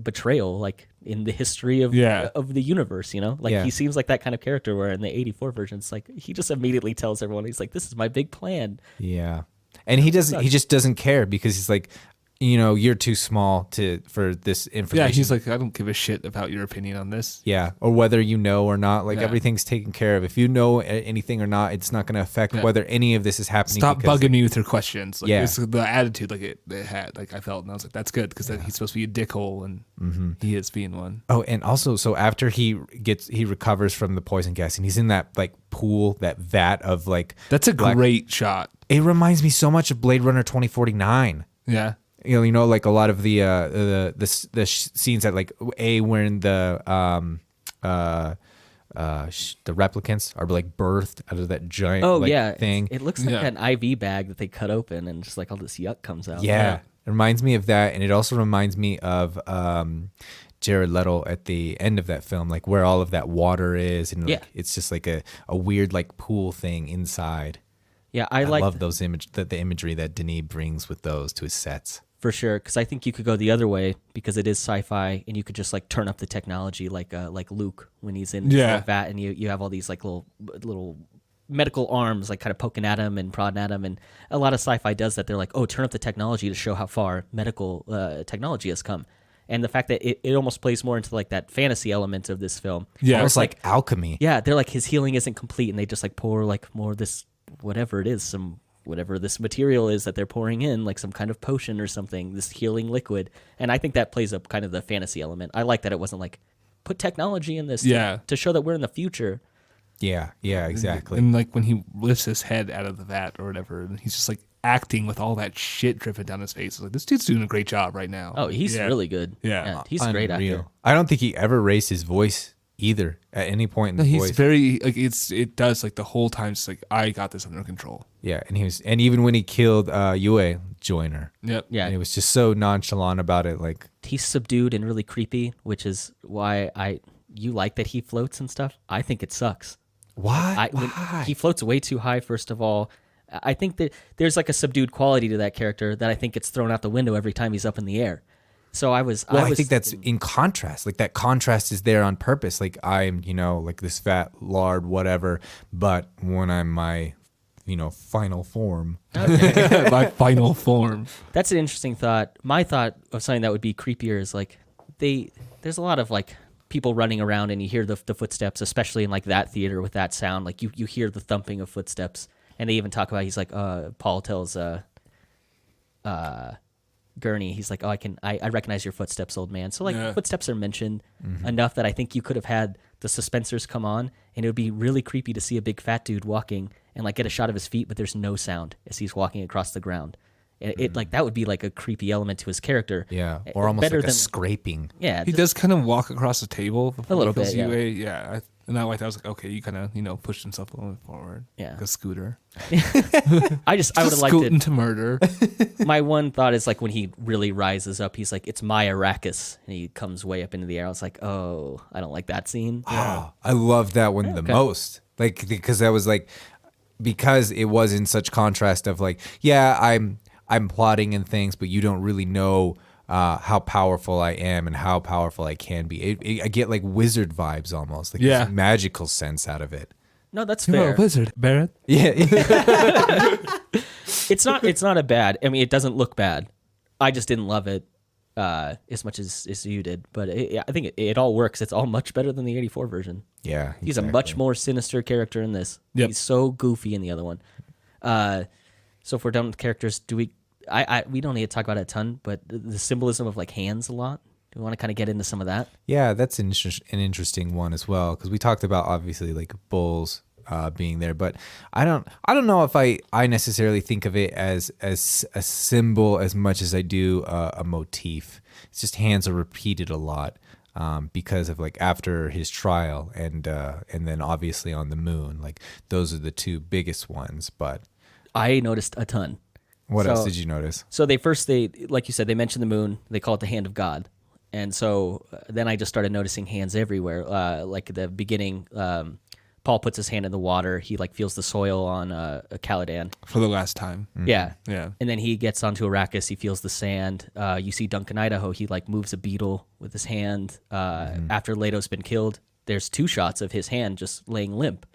Speaker 1: betrayal like in the history of the universe, you know? Like he seems like that kind of character, where in the 84 version it's like he just immediately tells everyone, he's like, this is my big plan.
Speaker 3: Yeah. And he just doesn't care, because he's like, you know, you're too small for this information.
Speaker 2: Yeah, he's like, I don't give a shit about your opinion on this.
Speaker 3: Yeah, or whether you know or not. Like, everything's taken care of. If you know anything or not, it's not going to affect whether any of this is happening.
Speaker 2: Stop bugging me with your questions. Like,
Speaker 3: Yeah.
Speaker 2: it's the attitude like it had. Like I felt, and I was like, that's good, because he's supposed to be a dickhole, and he is being one.
Speaker 3: Oh, and also, so after he recovers from the poison gas, and he's in that like pool, that vat of like.
Speaker 2: That's a great shot.
Speaker 3: It reminds me so much of Blade Runner 2049.
Speaker 2: Yeah.
Speaker 3: You know, like a lot of the scenes that like when the replicants are like birthed out of that giant thing.
Speaker 1: It looks like an IV bag that they cut open, and just like all this yuck comes out.
Speaker 3: Yeah. It reminds me of that, and it also reminds me of Jared Leto at the end of that film, like where all of that water is, and like, it's just like a weird like pool thing inside.
Speaker 1: Yeah,
Speaker 3: I love those the imagery that Denis brings with those to his sets.
Speaker 1: For sure, because I think you could go the other way, because it is sci-fi, and you could just like turn up the technology, like Luke when he's in his vat, and you have all these like little medical arms like kind of poking at him and prodding at him, and a lot of sci-fi does that. They're like, oh, turn up the technology to show how far medical technology has come, and the fact that it almost plays more into like that fantasy element of this film.
Speaker 2: Yeah,
Speaker 3: almost like alchemy.
Speaker 1: Yeah, they're like, his healing isn't complete, and they just like pour like more of this whatever it is, whatever this material is that they're pouring in, like some kind of potion or something, this healing liquid. And I think that plays up kind of the fantasy element. I like that it wasn't like, put technology in this to show that we're in the future.
Speaker 3: Yeah, exactly.
Speaker 2: And like when he lifts his head out of the vat or whatever, and he's just like acting with all that shit dripping down his face. Like, this dude's doing a great job right now.
Speaker 1: Oh, he's really good.
Speaker 2: Yeah.
Speaker 1: He's a great actor.
Speaker 3: I don't think he ever raised his voice either at any point in the
Speaker 2: he's
Speaker 3: voice.
Speaker 2: very like it does like the whole time. It's like, I got this under control.
Speaker 3: Yeah, and even when he killed Yue Joyner,
Speaker 2: Yep.
Speaker 1: Yeah,
Speaker 3: and he was just so nonchalant about it. Like,
Speaker 1: he's subdued and really creepy, which is why you like that he floats and stuff. I think it sucks.
Speaker 3: why?
Speaker 1: He floats way too high. First of all, I think that there's like a subdued quality to that character that I think gets thrown out the window every time he's up in the air. So I think
Speaker 3: that's in contrast. Like, that contrast is there on purpose. Like, I'm, like this fat lard, whatever. But when I'm my, final form.
Speaker 1: Okay.
Speaker 2: My final form.
Speaker 1: That's an interesting thought. My thought of something that would be creepier is like there's a lot of like people running around, and you hear the footsteps, especially in like that theater with that sound. Like you hear the thumping of footsteps, and they even talk about, he's like, Paul tells Gurney, he's like, oh, I recognize your footsteps, old man. So like footsteps are mentioned enough that I think you could have had the suspensors come on, and it would be really creepy to see a big fat dude walking and like get a shot of his feet, but there's no sound as he's walking across the ground. It like that would be like a creepy element to his character.
Speaker 3: Yeah, or almost
Speaker 1: better
Speaker 3: like a
Speaker 1: than
Speaker 3: scraping.
Speaker 1: Yeah,
Speaker 2: He does kind of walk across the table
Speaker 1: A little
Speaker 2: before he
Speaker 1: bit,
Speaker 2: kills Yue. Yeah, And I liked that. I was like, okay, you kind of, pushed himself a little bit forward.
Speaker 1: Yeah.
Speaker 2: Like a scooter.
Speaker 1: I would have liked
Speaker 2: Scooting
Speaker 1: it.
Speaker 2: to murder.
Speaker 1: My one thought is like when he really rises up, he's like, it's my Arrakis. And he comes way up into the air. I was like, oh, I don't like that scene.
Speaker 3: Oh, I love that one the most. Like, because that was like, because it was in such contrast of like, yeah, I'm plotting and things, but you don't really know how powerful I am and how powerful I can be. I get like wizard vibes almost, like this magical sense out of it.
Speaker 1: No, that's
Speaker 2: You're
Speaker 1: fair.
Speaker 2: a wizard, Barrett.
Speaker 3: Yeah.
Speaker 1: It's not a bad. I mean, it doesn't look bad. I just didn't love it as much as you did. But I think it all works. It's all much better than the '84 version.
Speaker 3: Yeah.
Speaker 1: He's a much more sinister character in this.
Speaker 2: Yep.
Speaker 1: He's so goofy in the other one. So if we're done with characters, do we? We don't need to talk about it a ton, but the symbolism of like hands a lot. Do we want to kind of get into some of that?
Speaker 3: Yeah, that's an interesting one as well, because we talked about obviously like bulls being there, but I don't know if I necessarily think of it as a symbol as much as I do a motif. It's just hands are repeated a lot because of like after his trial and then obviously on the moon, like those are the two biggest ones. But
Speaker 1: I noticed a ton.
Speaker 3: What else did you notice?
Speaker 1: So they like you said, they mentioned the moon. They call it the hand of God. And so then I just started noticing hands everywhere. Like at the beginning, Paul puts his hand in the water. He like feels the soil on a Caladan.
Speaker 2: For the last time.
Speaker 3: Mm-hmm.
Speaker 1: Yeah.
Speaker 2: Yeah.
Speaker 1: And then he gets onto Arrakis. He feels the sand. You see Duncan Idaho. He like moves a beetle with his hand. After Leto's been killed, there's 2 shots of his hand just laying limp.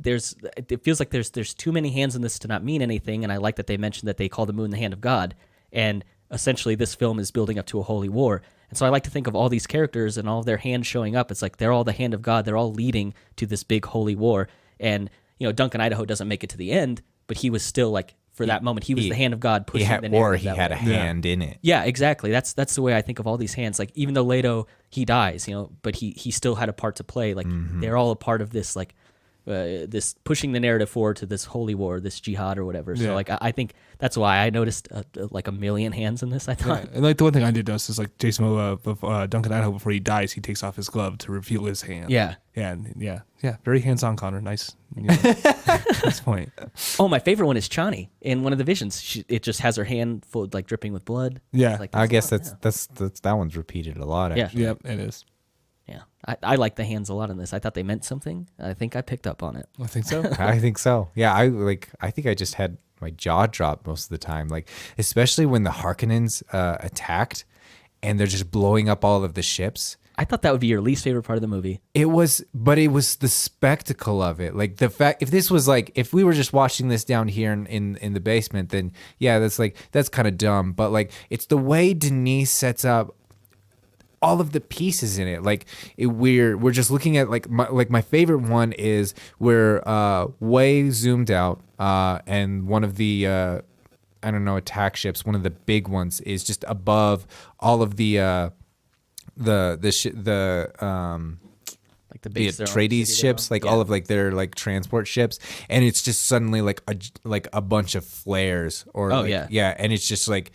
Speaker 1: It feels like there's too many hands in this to not mean anything, and I like that they mentioned that they call the moon the hand of God, and essentially this film is building up to a holy war. And so I like to think of all these characters and all of their hands showing up. It's like they're all the hand of God. They're all leading to this big holy war. And Duncan Idaho doesn't make it to the end, but he was still like for that moment he was the hand of God pushing the narrative.
Speaker 3: Or he had a hand in it.
Speaker 1: Yeah, exactly. That's the way I think of all these hands. Like even though Leto he dies, but he still had a part to play. Like they're all a part of this like. This pushing the narrative forward to this holy war, this jihad or whatever. So like I think that's why I noticed like a million hands in this. I thought,
Speaker 2: and like the one thing I did notice is like Jason Momoa, Duncan Idaho, before he dies, he takes off his glove to reveal his hand.
Speaker 1: Yeah,
Speaker 2: very hands-on, Connor. Nice, nice point.
Speaker 1: Oh, my favorite one is Chani in one of the visions. It just has her hand full, like dripping with blood.
Speaker 2: Yeah,
Speaker 1: like,
Speaker 3: I guess that's that one's repeated a lot. Actually.
Speaker 2: Yep, it is.
Speaker 1: Yeah, I like the hands a lot in this. I thought they meant something. I think I picked up on it.
Speaker 2: I think so.
Speaker 3: I think so. Yeah, I think I just had my jaw drop most of the time. Like especially when the Harkonnens attacked and they're just blowing up all of the ships.
Speaker 1: I thought that would be your least favorite part of the movie.
Speaker 3: It was the spectacle of it. Like the fact, if we were just watching this down here in the basement, then yeah, that's kind of dumb. But like, it's the way Denis sets up all of the pieces in it. Like we're just looking at my favorite one is we're way zoomed out, and one of the attack ships, one of the big ones is just above all of the like the Atreides ships, like all of like their like transport ships, and it's just suddenly like a bunch of flares or and it's just like,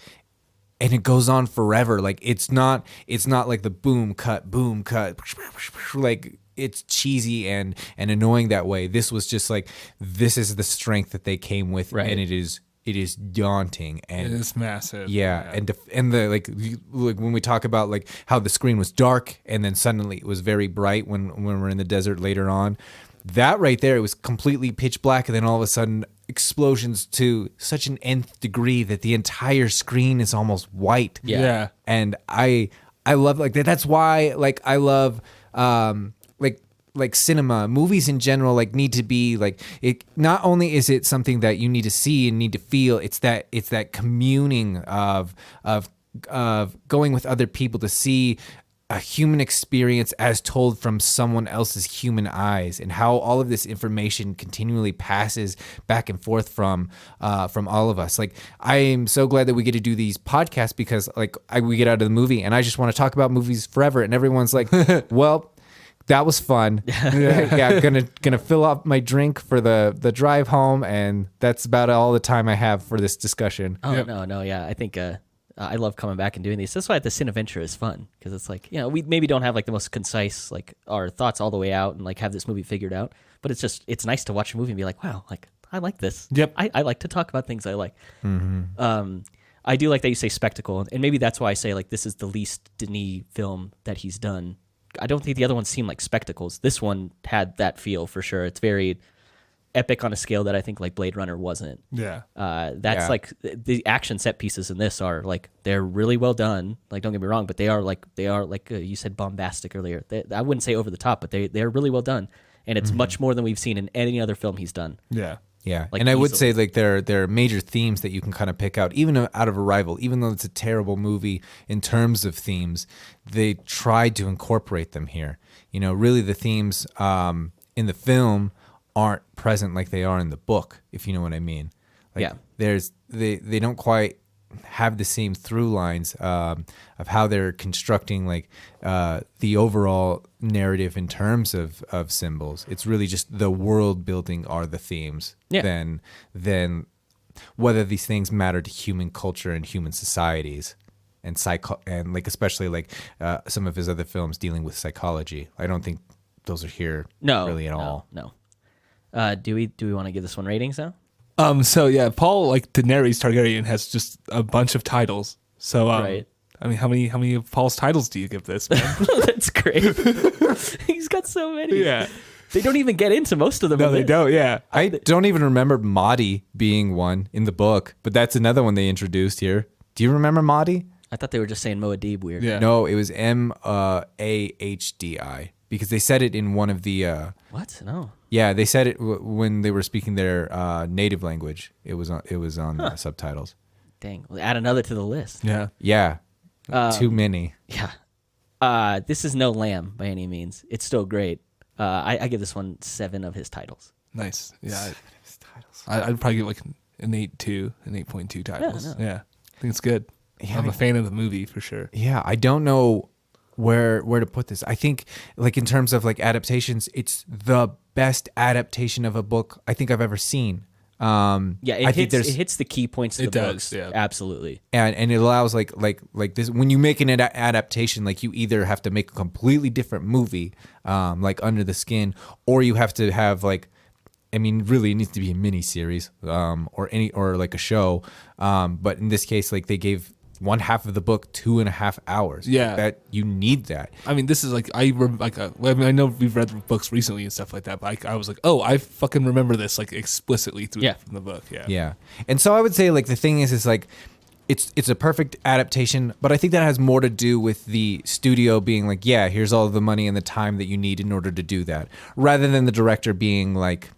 Speaker 3: and it goes on forever. Like it's not like the boom cut like it's cheesy and annoying that way. This was just like, this is the strength that they came with, right. And it is daunting and
Speaker 2: it is massive.
Speaker 3: Yeah. And the like when we talk about like how the screen was dark and then suddenly it was very bright when we're in the desert later on, that right there, it was completely pitch black, and then all of a sudden explosions to such an nth degree that the entire screen is almost white.
Speaker 2: Yeah.
Speaker 3: And I love like that. That's why like I love like cinema, movies in general, like need to be like, it not only is it something that you need to see and need to feel, it's that communing of going with other people to see a human experience as told from someone else's human eyes, and how all of this information continually passes back and forth from all of us. Like, I am so glad that we get to do these podcasts, because like we get out of the movie and I just want to talk about movies forever, and everyone's like, well, that was fun. Yeah, gonna fill up my drink for the drive home, and that's about all the time I have for this discussion.
Speaker 1: Oh, no, yeah. I think I love coming back and doing these. That's why the Cineventure is fun, because it's like, we maybe don't have like the most concise like our thoughts all the way out and like have this movie figured out, but it's nice to watch a movie and be like, wow, like I like this.
Speaker 2: Yep.
Speaker 1: I like to talk about things I like. I do like that you say spectacle, and maybe that's why I say like this is the least Denis film that he's done. I don't think the other ones seem like spectacles. This one had that feel for sure. It's very epic on a scale that I think like Blade Runner wasn't.
Speaker 2: Yeah.
Speaker 3: Yeah.
Speaker 1: Like the action set pieces in this are like they're really well done. Like don't get me wrong, but they are like you said bombastic earlier. I wouldn't say over the top, but they're really well done, and it's much more than we've seen in any other film he's done.
Speaker 2: Yeah.
Speaker 3: Yeah,
Speaker 1: Like,
Speaker 3: and I would
Speaker 1: easily.
Speaker 3: say like there are major themes that you can kind of pick out, even out of Arrival. Even though it's a terrible movie in terms of themes, they tried to incorporate them here. Really the themes in the film aren't present like they are in the book, if you know what I mean. Like,
Speaker 1: Yeah.
Speaker 3: They don't quite have the same through lines of how they're constructing like the overall narrative in terms of symbols. It's really just the world building are the themes.
Speaker 1: Yeah.
Speaker 3: Then whether these things matter to human culture and human societies and and like especially like some of his other films dealing with psychology. I don't think those are here really at all.
Speaker 1: No. Do we want to give this one ratings now?
Speaker 2: So yeah, Paul, like Daenerys Targaryen, has just a bunch of titles. So
Speaker 1: Right.
Speaker 2: I mean, how many of Paul's titles do you give this, man?
Speaker 1: That's great. He's got so many.
Speaker 2: Yeah.
Speaker 1: They don't even get into most of them.
Speaker 2: No,
Speaker 1: in
Speaker 2: they
Speaker 1: this.
Speaker 2: don't. Yeah.
Speaker 3: I don't even remember Mahdi being one in the book, but that's another one they introduced here. Do you remember Mahdi?
Speaker 1: I thought they were just saying Muad'Dib weird.
Speaker 2: Yeah.
Speaker 3: No, it was Mahdi because they said it in one of the.
Speaker 1: What? No.
Speaker 3: Yeah, they said it when they were speaking their native language. It was on subtitles.
Speaker 1: Dang. We'll add another to the list.
Speaker 2: Yeah.
Speaker 3: Yeah, too many.
Speaker 1: Yeah. This is no lamb by any means. It's still great. I give this one 7 of his titles.
Speaker 2: Nice. Yeah. I'd probably give like an 8.2, an 8.2 titles.
Speaker 1: no.
Speaker 2: Yeah. I think it's good.
Speaker 3: Yeah,
Speaker 2: I'm a fan of the movie for sure.
Speaker 3: Yeah, I don't know where to put this. I think like in terms of like adaptations, it's the best adaptation of a book I think I've ever seen.
Speaker 1: Yeah,
Speaker 3: I think
Speaker 1: it hits the key points of
Speaker 2: It
Speaker 1: the
Speaker 2: does,
Speaker 1: books.
Speaker 2: yeah.
Speaker 1: Absolutely.
Speaker 3: and it allows like this when you make an adaptation, like you either have to make a completely different movie, like Under the Skin, or you have to have like, I mean, really it needs to be a mini series, or like a show, but in this case, like they gave one half of the book 2.5 hours.
Speaker 2: Yeah.
Speaker 3: That you need that.
Speaker 2: I mean, this is like I know we've read books recently and stuff like that, but I was like, oh, I fucking remember this like explicitly from the book. Yeah.
Speaker 3: Yeah. And so I would say like the thing is like it's a perfect adaptation, but I think that has more to do with the studio being like, yeah, here's all the money and the time that you need in order to do that, rather than the director being like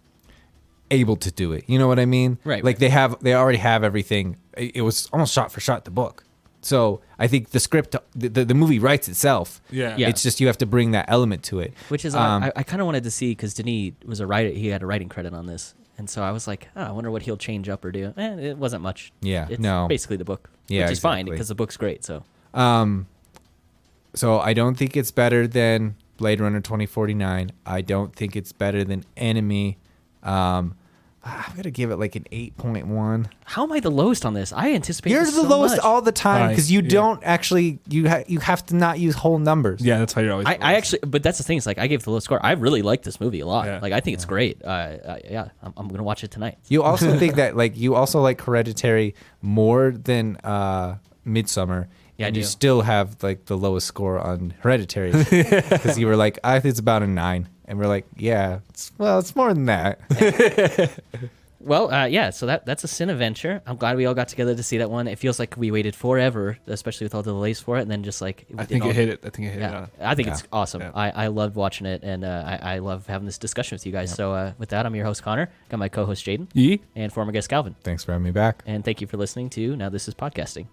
Speaker 3: able to do it. You know what I mean?
Speaker 1: Right.
Speaker 3: Like they already have everything. It was almost shot for shot the book. So I think the script, the movie writes itself.
Speaker 2: Yeah.
Speaker 1: Yeah.
Speaker 3: It's just you have to bring that element to it.
Speaker 1: Which is, I kind of wanted to see, because Denis was a writer. He had a writing credit on this. And so I was like, I wonder what he'll change up or do. It wasn't much.
Speaker 3: Yeah,
Speaker 1: It's
Speaker 3: no.
Speaker 1: basically the book.
Speaker 3: Yeah,
Speaker 1: which is fine,
Speaker 3: exactly.
Speaker 1: because the book's great. So
Speaker 3: So I don't think it's better than Blade Runner 2049. I don't think it's better than Enemy. I'm gonna give it like an 8.1.
Speaker 1: how am I the lowest on this? I anticipate
Speaker 3: You're
Speaker 1: this
Speaker 3: the
Speaker 1: so
Speaker 3: lowest
Speaker 1: much.
Speaker 3: all the time because you
Speaker 2: Yeah.
Speaker 3: don't actually you have to not use whole numbers.
Speaker 2: Yeah, that's how you're always.
Speaker 1: I actually, but that's the thing. Is like I gave the low score. I really like this movie a lot.
Speaker 2: Yeah.
Speaker 1: Like I think it's great. I'm gonna watch it tonight.
Speaker 3: You also think that like you also like Hereditary more than Midsummer.
Speaker 1: Yeah, I
Speaker 3: and you
Speaker 1: do.
Speaker 3: still have like the lowest score on Hereditary because you were like, I think it's about a 9, and we're like, yeah, it's more than that.
Speaker 1: Well, yeah. So that's a Cineventure. I'm glad we all got together to see that one. It feels like we waited forever, especially with all the delays for it, and then just like
Speaker 2: I think it hit it. I think it hit it.
Speaker 1: Yeah,
Speaker 2: On.
Speaker 1: I think
Speaker 3: Yeah.
Speaker 1: it's awesome.
Speaker 2: Yeah.
Speaker 1: I loved watching it, and I love having this discussion with you guys. So with that, I'm your host Connor. Got my co-host Jaden
Speaker 2: Yee?
Speaker 1: and former guest Calvin.
Speaker 3: Thanks for having me back.
Speaker 1: And thank you for listening to Now This Is Podcasting.